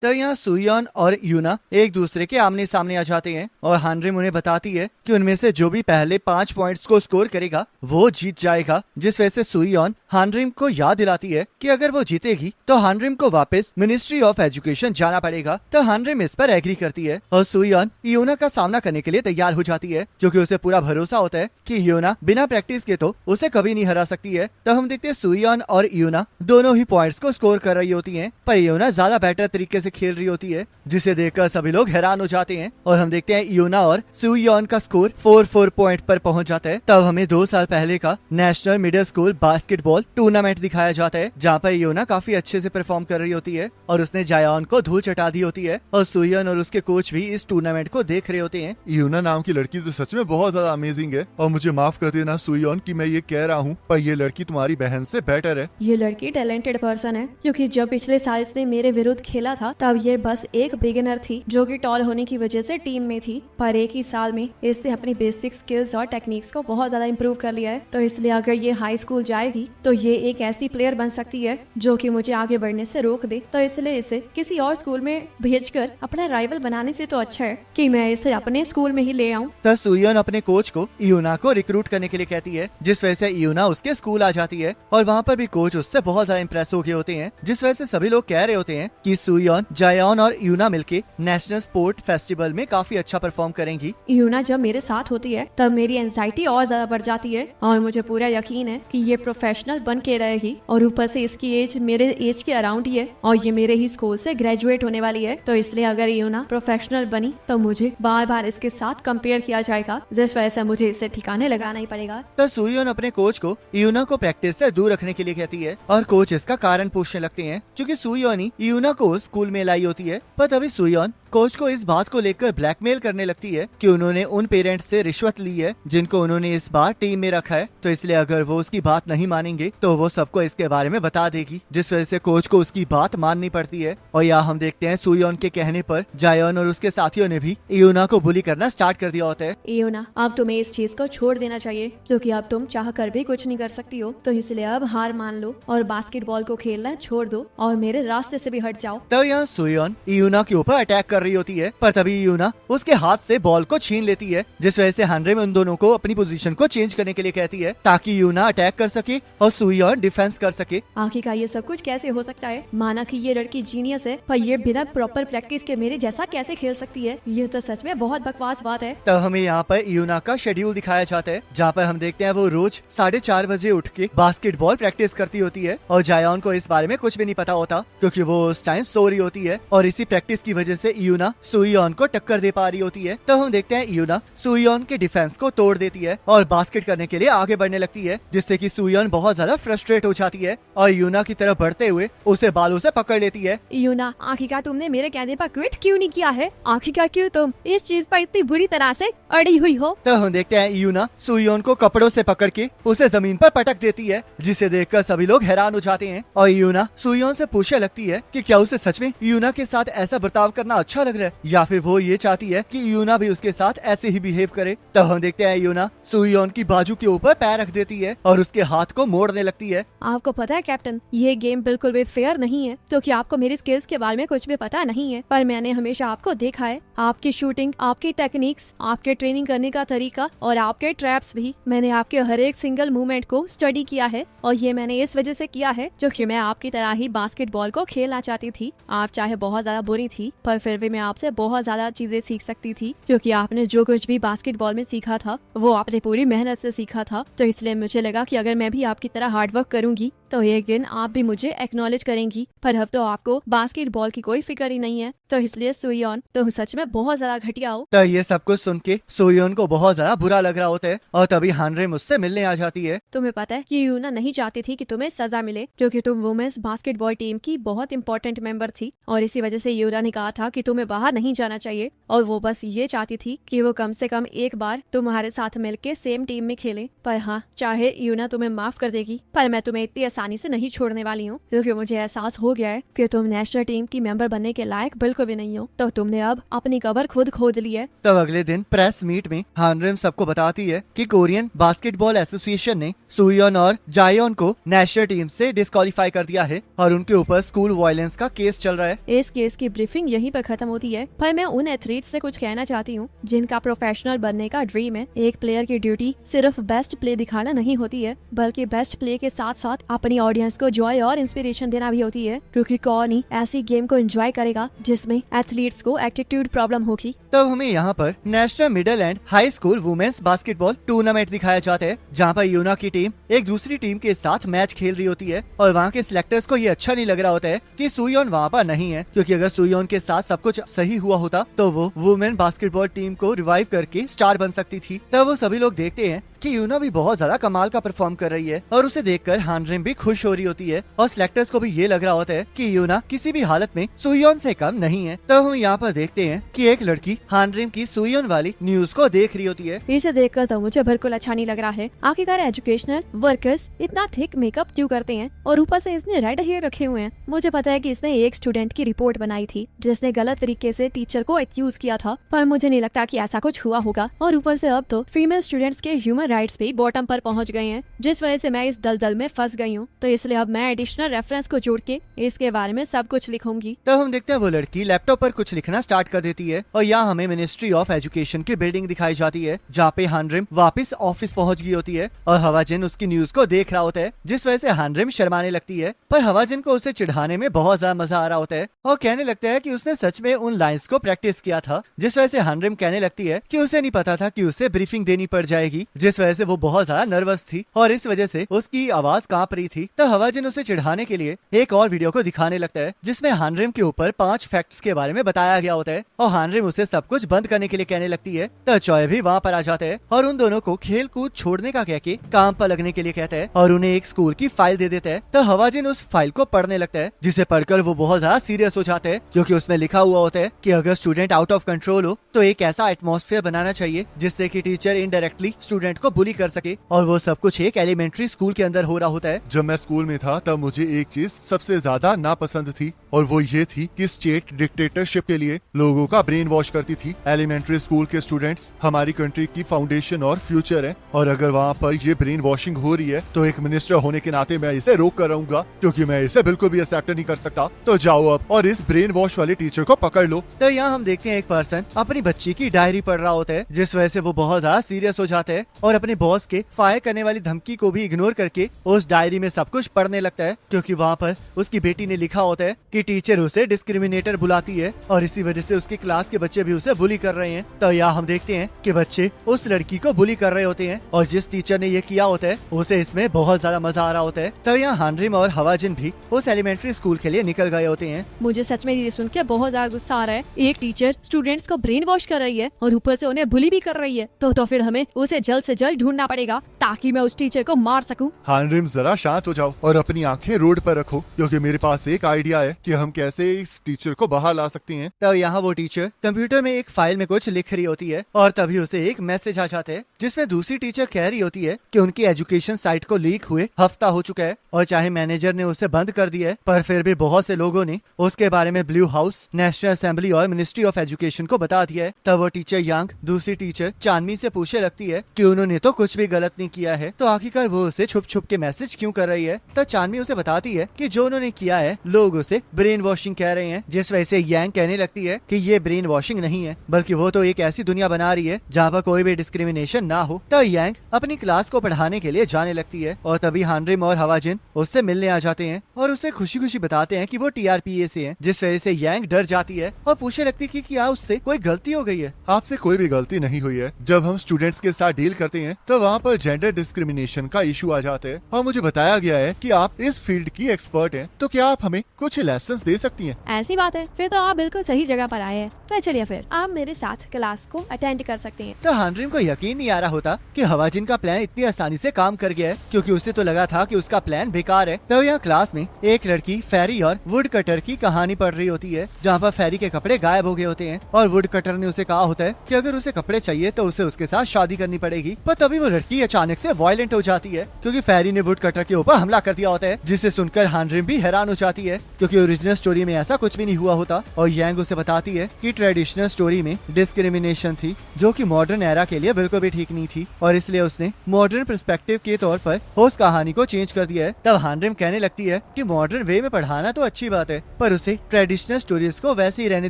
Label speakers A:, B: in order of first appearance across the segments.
A: तो यहाँ सुयोन और यूना एक दूसरे के आमने सामने आ जाते हैं और हानरिम उन्हें बताती है कि उनमें से जो भी पहले 5 पॉइंट्स को स्कोर करेगा वो जीत जाएगा। जिस वजह से सुयोन हानरिम को याद दिलाती है कि अगर वो जीतेगी तो हानरिम को वापस मिनिस्ट्री ऑफ एजुकेशन जाना पड़ेगा। तो हानरिम इस पर एग्री करती है और सुयोन यूना का सामना करने के लिए तैयार हो जाती है, क्योंकि उसे पूरा भरोसा होता है कि यूना बिना प्रैक्टिस के तो उसे कभी नहीं हरा सकती है। तो हम देखते हैं सुयोन और यूना दोनों ही पॉइंट्स को स्कोर कर रही होती हैं, पर यूना ज्यादा बेटर तरीके से खेल रही होती है, जिसे देखकर सभी लोग हैरान हो जाते हैं। और हम देखते हैं यूना और सुयोन का स्कोर 4 पॉइंट पर पहुंच जाता है। तब हमें 2 साल पहले का national middle school basketball tournament दिखाया जाता है, जहाँ पर यूना काफी अच्छे से परफॉर्म कर रही होती है और उसने जायन को धूल चटा दी होती है और सुयोन और उसके कोच भी इस टूर्नामेंट को देख रहे होते हैं।
B: यूना नाम की लड़की तो सच में बहुत ज्यादा अमेजिंग है, और मुझे माफ कर देना सुयोन कि मैं ये कह रहा हूँ, पर ये लड़की तुम्हारी बहन से बेटर है।
C: ये लड़की टैलेंटेड पर्सन है, क्योंकि जब पिछले साल इसने मेरे विरुद्ध खेला था तब ये बस एक बिगिनर थी जो कि टॉल होने की वजह से टीम में थी, पर एक ही साल में इसने अपनी बेसिक स्किल्स और टेक्निक्स को बहुत ज्यादा इम्प्रूव कर लिया है। तो इसलिए अगर ये हाई स्कूल जाएगी तो ये एक ऐसी प्लेयर बन सकती है जो कि मुझे आगे बढ़ने से रोक दे। तो इसलिए इसे किसी और स्कूल में भेजकर अपना राइवल बनाने से तो अच्छा है कि मैं इसे अपने स्कूल में ही ले आऊं।
A: तो सुयोन अपने कोच को यूना को रिक्रूट करने के लिए कहती है, जिस वजह से यूना उसके स्कूल आ जाती है और वहाँ पर भी कोच उससे बहुत ज्यादा इम्प्रेस हो गए होते हैं, जिस वजह से सभी लोग कह रहे होते हैं कि सुयोन, जायन और यूना मिलके नेशनल स्पोर्ट फेस्टिवल में काफी अच्छा परफॉर्म करेंगी।
C: यूना जब मेरे साथ होती है तब मेरी एंजाइटी और ज्यादा बढ़ जाती है और मुझे पूरा यकीन है कि ये प्रोफेशनल बन के रहेगी, और ऊपर से इसकी एज मेरे एज के अराउंड ही है और ये मेरे ही स्कूल से ग्रेजुएट होने वाली है। तो इसलिए अगर यूना प्रोफेशनल बनी तो मुझे बार बार इसके साथ कंपेयर किया जाएगा, जिस वजह से मुझे इसे ठिकाने लगाना ही पड़ेगा।
A: तो सुयोन अपने कोच को यूना को प्रैक्टिस से दूर रखने के लिए कहती है और कोच इसका कारण पूछने लगते हैं, क्योंकि सुयोन ही यूना को स्कूल में लाई होती है। पर तभी सुयोन कोच को इस बात को लेकर ब्लैकमेल करने लगती है कि उन्होंने उन पेरेंट्स से रिश्वत ली है जिनको उन्होंने इस बार टीम में रखा है, तो इसलिए अगर वो उसकी बात नहीं मानेंगे तो वो सबको इसके बारे में बता देगी, जिस वजह से कोच को उसकी बात माननी पड़ती है। और यहाँ हम देखते हैं सुयोन के कहने पर जायन और उसके साथियों ने भी यूना को बुली करना स्टार्ट कर दिया होता है।
C: यूना, अब तुम्हें इस चीज को छोड़ देना चाहिए, क्योंकि अब तुम चाह कर भी कुछ नहीं कर सकती हो, तो इसलिए अब हार मान लो और बास्केटबॉल को खेलना छोड़ दो और मेरे रास्ते से भी हट जाओ।
A: तो यहाँ सुयोन यूना के ऊपर अटैक कर रही होती है, पर तभी यूना उसके हाथ से बॉल को छीन लेती है, जिस वजह से हानरिम उन दोनों को अपनी पोजीशन को चेंज करने के लिए कहती है ताकि यूना अटैक कर सके और सुयोन डिफेंस कर सके।
C: आखिरकार ये सब कुछ कैसे हो सकता है? माना कि ये लड़की जीनियस है, पर ये बिना प्रॉपर प्रैक्टिस के मेरे जैसा कैसे खेल सकती है? ये तो सच में बहुत बकवास बात है।
A: तब हमें यहाँ पर यूना का शेड्यूल दिखाया जाता है, जहाँ पर हम देखते हैं वो रोज 4:30 बजे उठ के बास्केटबॉल प्रैक्टिस करती होती है और जायन को इस बारे में कुछ भी नहीं पता होता, क्योंकि वो उस टाइम सो रही होती है और इसी प्रैक्टिस की वजह से यूना सुयोन को टक्कर दे पा रही होती है। तब हम देखते हैं यूना सुयोन के डिफेंस को तोड़ देती है और बास्केट करने के लिए आगे बढ़ने लगती है, जिससे कि सुयोन बहुत ज्यादा फ्रस्ट्रेट हो जाती है और यूना की तरफ बढ़ते हुए उसे बालों से पकड़ लेती है।
C: यूना, आखिरकार तुमने मेरे कहने पर क्विट क्यों नहीं किया है? आखिरकार क्यों तुम इस चीज पर इतनी बुरी तरह से अड़ी हुई हो?
A: तब हम देखते हैं यूना सुयोन को कपड़ों से पकड़ के उसे जमीन पर पटक देती है, जिसे देखकर सभी लोग हैरान हो जाते हैं और यूना सुयोन से पूछने लगती है कि क्या उसे सच में यूना के साथ ऐसा बर्ताव करना अच्छा लग रहा है, या फिर वो ये चाहती है कि यूना भी उसके साथ ऐसे ही बिहेव करे। तब हम देखते हैं यूना सुयोन की बाजू के ऊपर पैर रख देती है और उसके हाथ को मोड़ने लगती है।
C: आपको पता है कैप्टन, ये गेम बिल्कुल भी फेयर नहीं है, क्योंकि आपको मेरी स्किल्स के बारे में कुछ भी पता नहीं है, पर मैंने हमेशा आपको देखा है, आपकी शूटिंग, आपकी टेक्निक्स, आपके ट्रेनिंग करने का तरीका और आपके ट्रैप्स भी। मैंने आपके हर एक सिंगल मूवमेंट को स्टडी किया है और ये मैंने इस वजह से किया है क्योंकि मैं आपकी तरह ही बास्केटबॉल को खेलना चाहती थी। आप चाहे बहुत ज्यादा बुरी थी, पर फिर भी मैं आपसे बहुत ज्यादा चीजें सीख सकती थी, क्योंकि आपने जो कुछ भी बास्केटबॉल में सीखा था वो आपने पूरी मेहनत से सीखा था। तो इसलिए मुझे लगा कि अगर मैं भी आपकी तरह हार्डवर्क करूंगी तो एक दिन आप भी मुझे एक्नॉलेज करेंगी। पर अब तो आपको बास्केटबॉल की कोई फिक्र ही नहीं है, तो इसलिए सुयोन तुम सच में बहुत ज्यादा घटिया हो।
A: तो ये सब कुछ सुन के सुयोन को बहुत ज्यादा बुरा लग रहा होता है और तभी हानरे मुझसे मिलने आ जाती है।
C: तुम्हें पता है कि यूना नहीं चाहती थी कि तुम्हें सजा मिले, क्योंकि तुम वुमेन्स बास्केटबॉल टीम की बहुत इंपॉर्टेंट मेंबर थी और इसी वजह से यूना ने कहा था कि तुम्हें बाहर नहीं जाना चाहिए और वो बस ये चाहती थी कि वो कम से कम एक बार तुम्हारे साथ मिलके सेम टीम में खेले। पर हाँ, चाहे यूना तुम्हें माफ कर देगी, पर मैं तुम्हें इतनी आसानी से नहीं छोड़ने वाली हूँ, क्योंकि मुझे एहसास हो गया है कि तुम नेशनल टीम की मेंबर बनने के लायक बिल्कुल भी नहीं हो। तो तुमने अब अपनी कबर खुद खोद ली है।
A: तब अगले दिन प्रेस मीट में हानरिम सबको बताती है कि कोरियन बास्केटबॉल एसोसिएशन ने सुयोन और जायोन को नेशनल टीम से डिस्क्वालीफाई कर दिया है और उनके ऊपर स्कूल वायलेंस का केस चल रहा है।
C: इस केस की ब्रीफिंग यहीं पर खत्म होती है, पर मैं उन एथलीट्स से कुछ कहना चाहती हूँ जिनका प्रोफेशनल बनने का ड्रीम है। एक प्लेयर की ड्यूटी सिर्फ बेस्ट प्ले दिखाना नहीं होती है, बल्कि बेस्ट प्ले के साथ साथ अपनी ऑडियंस को जॉय और इंस्पिरेशन देना भी होती है, क्योंकि कौन ही ऐसी गेम को एंजॉय करेगा जिसमें एथलीट्स को एटीट्यूड प्रॉब्लम होगी।
A: तब हमें यहाँ पर national middle and high school women's basketball tournament दिखाया जाता है, जहाँ पर यूना की टीम एक दूसरी टीम के साथ मैच खेल रही होती है और वहाँ के सिलेक्टर्स को ये अच्छा नहीं लग रहा होता है कि सुयोन वहाँ पर नहीं है, क्योंकि अगर सुयोन के साथ सब कुछ सही हुआ होता तो वो वुमेन बास्केटबॉल टीम को रिवाइव करके स्टार बन सकती थी। तब वो सभी लोग देखते हैं कि यूना भी बहुत ज्यादा कमाल का परफॉर्म कर रही है और उसे देखकर हानरिम भी खुश हो रही होती है और सिलेक्टर्स को भी ये लग रहा होता है कि यूना किसी भी हालत में सुयोन से कम नहीं है। तब हम यहाँ पर देखते हैं कि एक लड़की हानरिम की सुयोन वाली न्यूज को देख रही होती है।
C: इसे देखकर तो मुझे बिल्कुल अच्छा नहीं लग रहा है। आखिरकार एजुकेशनल वर्कर्स इतना थिक मेकअप क्यों करते हैं और ऊपर से इसने रेड हेयर रखे हुए हैं। मुझे पता है कि इसने एक स्टूडेंट की रिपोर्ट बनाई थी जिसने गलत तरीके से टीचर को एक्यूज किया था, पर मुझे नहीं लगता कि ऐसा कुछ हुआ होगा। और ऊपर से अब तो फीमेल स्टूडेंट्स के ह्यूमन राइट्स भी बॉटम पर पहुंच गए हैं, जिस वजह से मैं इस दलदल में फंस गई हूँ। तो इसलिए अब मैं एडिशनल रेफरेंस को जोड़ के इसके बारे में सब कुछ लिखूंगी।
A: तब हम देखते हैं वो लड़की लैपटॉप पर कुछ लिखना स्टार्ट कर देती है और यहाँ हमें मिनिस्ट्री ऑफ एजुकेशन की बिल्डिंग दिखाई जाती है, जहाँ पे हानरिम वापस ऑफिस पहुंच गई होती है और हवाजिन उसकी न्यूज को देख रहा होता है, जिस वजह से हानरिम शर्माने लगती है। पर हवाजिन को उसे चिढ़ाने में बहुत ज्यादा मजा आ रहा होता है और कहने लगता है कि उसने सच में उन लाइंस को प्रैक्टिस किया था, जिस वजह से हानरिम कहने लगती है कि उसे नहीं पता था कि उसे ब्रीफिंग देनी पड़ जाएगी, जिस वजह से वो बहुत ज्यादा नर्वस थी और इस वजह से उसकी आवाज कांप रही थी। तो हवाजिन उसे चिढ़ाने के लिए एक और वीडियो को दिखाने लगता है, जिसमें हानरिम के ऊपर 5 फैक्ट्स के बारे में बताया गया होता है और हानरिम उसे सब कुछ बंद करने के लिए कहने लगती है। तो चॉय भी वहाँ पर आ जाता है और उन दोनों को खेल कूद छोड़ने का कह के काम पर लगने के लिए कहता है और उन्हें एक स्कूल की फाइल दे देता है। तो हवाजिन उस फाइल को पढ़ने लगता है, जिसे पढ़कर वो बहुत ज्यादा सीरियस हो जाता है, क्योंकि उसमें लिखा हुआ होता है कि अगर स्टूडेंट आउट ऑफ कंट्रोल हो तो एक ऐसा एटमॉस्फेयर बनाना चाहिए जिससे कि टीचर इनडायरेक्टली स्टूडेंट को बुली कर सके, और वो सब कुछ एक एलिमेंट्री स्कूल के अंदर हो रहा होता है।
B: जब मैं स्कूल में था तब मुझे एक चीज सबसे ज्यादा नापसंद थी और वो ये थी कि स्टेट डिक्टेटरशिप के लिए लोगों का ब्रेन वॉश करती थी। एलिमेंट्री स्कूल के स्टूडेंट्स हमारी कंट्री की फाउंडेशन और फ्यूचर है, और अगर वहाँ पर ये ब्रेन वॉशिंग हो रही है तो एक मिनिस्टर होने के नाते मैं इसे रोक कर रहूंगा, क्योंकि मैं इसे बिल्कुल भी एक्सेप्ट नहीं कर सकता। तो जाओ अब और इस ब्रेन वॉश वाले टीचर को पकड़ लो।
A: तो यहाँ हम देखते हैं एक पर्सन अपनी बच्ची की डायरी पढ़ रहा होता है, जिस वजह से वो बहुत ज्यादा सीरियस हो जाता है और अपने बॉस के फायर करने वाली धमकी को भी इग्नोर करके उस डायरी में सब कुछ पढ़ने लगता है, क्योंकि वहाँ पर उसकी बेटी ने लिखा होता है कि टीचर उसे डिस्क्रिमिनेटर बुलाती है और इसी वजह से उसकी क्लास के बच्चे भी उसे बुली कर रहे हैं। तो यहाँ हम देखते हैं कि बच्चे उस लड़की को बुली कर रहे होते हैं और जिस टीचर ने ये किया होता है उसे इसमें बहुत ज्यादा मजा आ रहा होता है। तो यहाँ हानरिम और हवाजिन भी उस एलिमेंट्री स्कूल के लिए निकल गए होते हैं।
C: मुझे सच में ये सुन के बहुत ज्यादा गुस्सा आ रहा है। एक टीचर स्टूडेंट्स को ब्रेन वॉश कर रही है और ऊपर से उन्हें बुली भी कर रही है, तो फिर हमें उसे जल्द से जल्द ढूंढना पड़ेगा ताकि मैं उस टीचर को मार सकूं।
B: हानरिम जरा शांत हो जाओ और अपनी आंखें रोड पर रखो, क्योंकि मेरे पास एक आइडिया है कि हम कैसे इस टीचर को बाहर ला सकते हैं।
A: तब यहाँ वो टीचर कंप्यूटर में एक फाइल में कुछ लिख रही होती है और तभी उसे एक मैसेज आ जाता है, जिसमें दूसरी टीचर कह रही होती है कि उनकी एजुकेशन साइट को लीक हुए हफ्ता हो चुका है और चाहे मैनेजर ने उसे बंद कर दिया है, पर फिर भी बहुत से लोगों ने उसके बारे में ब्लू हाउस, नेशनल असेंबली और मिनिस्ट्री ऑफ एजुकेशन को बता दिया है। तब वो टीचर यांग दूसरी टीचर चांदनी से पूछने लगती है कि उन्होंने तो कुछ भी गलत नहीं किया है, तो आखिरकार वो उसे छुप छुप के मैसेज क्यों कर रही है। तो चांदनी उसे बताती है कि जो उन्होंने किया है लोग उसे ब्रेन वॉशिंग कह रहे हैं, जिस वजह से यांग कहने लगती है कि ये ब्रेन वॉशिंग नहीं है, बल्कि वो तो एक ऐसी दुनिया बना रही है जहाँ पर कोई भी डिस्क्रिमिनेशन ना हो। तो यांग अपनी क्लास को पढ़ाने के लिए जाने लगती है और तभी हानरिम और हवाजिन उससे मिलने आ जाते हैं और उसे खुशी खुशी बताते हैं कि वो TRPA से हैं, जिस वजह से यांग डर जाती है और पूछने लगती है कि क्या उससे कोई गलती हो गई है।
B: आपसे कोई भी गलती नहीं हुई है। जब हम स्टूडेंट्स के साथ डील करते हैं तो वहाँ पर जेंडर डिस्क्रिमिनेशन का इशू आ जाता है और मुझे बताया गया है कि आप इस फील्ड की एक्सपर्ट हैं, तो क्या आप हमें कुछ लेसन लाइसेंस दे सकती हैं।
C: ऐसी बात है, फिर तो आप बिल्कुल सही जगह पर आए हैं। तो चलिए फिर आप मेरे साथ क्लास को अटेंड कर सकते हैं।
A: तो हानरिम को यकीन नहीं आ रहा होता कि हवाजिन का प्लान इतनी आसानी से काम कर गया है, क्योंकि उसे तो लगा था कि उसका प्लान बेकार है। तो यहाँ क्लास में एक लड़की फेरी और वुड कटर की कहानी पढ़ रही होती है, जहाँ पर फेरी के कपड़े गायब हो गए होते हैं और वुड कटर ने उसे कहा होता है कि अगर उसे कपड़े चाहिए तो उसे उसके साथ शादी करनी पड़ेगी। पर तभी वो लड़की अचानक से वायलेंट हो जाती है, क्योंकि फेरी ने वुड कटर के ऊपर हमला कर दिया होता है, जिसे सुनकर हानरिम भी हैरान हो जाती है, क्योंकि ओरिजिनल स्टोरी में ऐसा कुछ भी नहीं हुआ होता। और यांग उसे बताती है कि ट्रेडिशनल स्टोरी में डिस्क्रिमिनेशन थी, जो कि मॉडर्न एरा के लिए बिल्कुल भी ठीक नहीं थी, और इसलिए उसने मॉडर्न पर्सपेक्टिव के तौर पर उस कहानी को चेंज कर दिया है। तब हानरिम कहने लगती है कि मॉडर्न वे में पढ़ाना तो अच्छी बात है, पर उसे ट्रेडिशनल स्टोरीज को वैसे ही रहने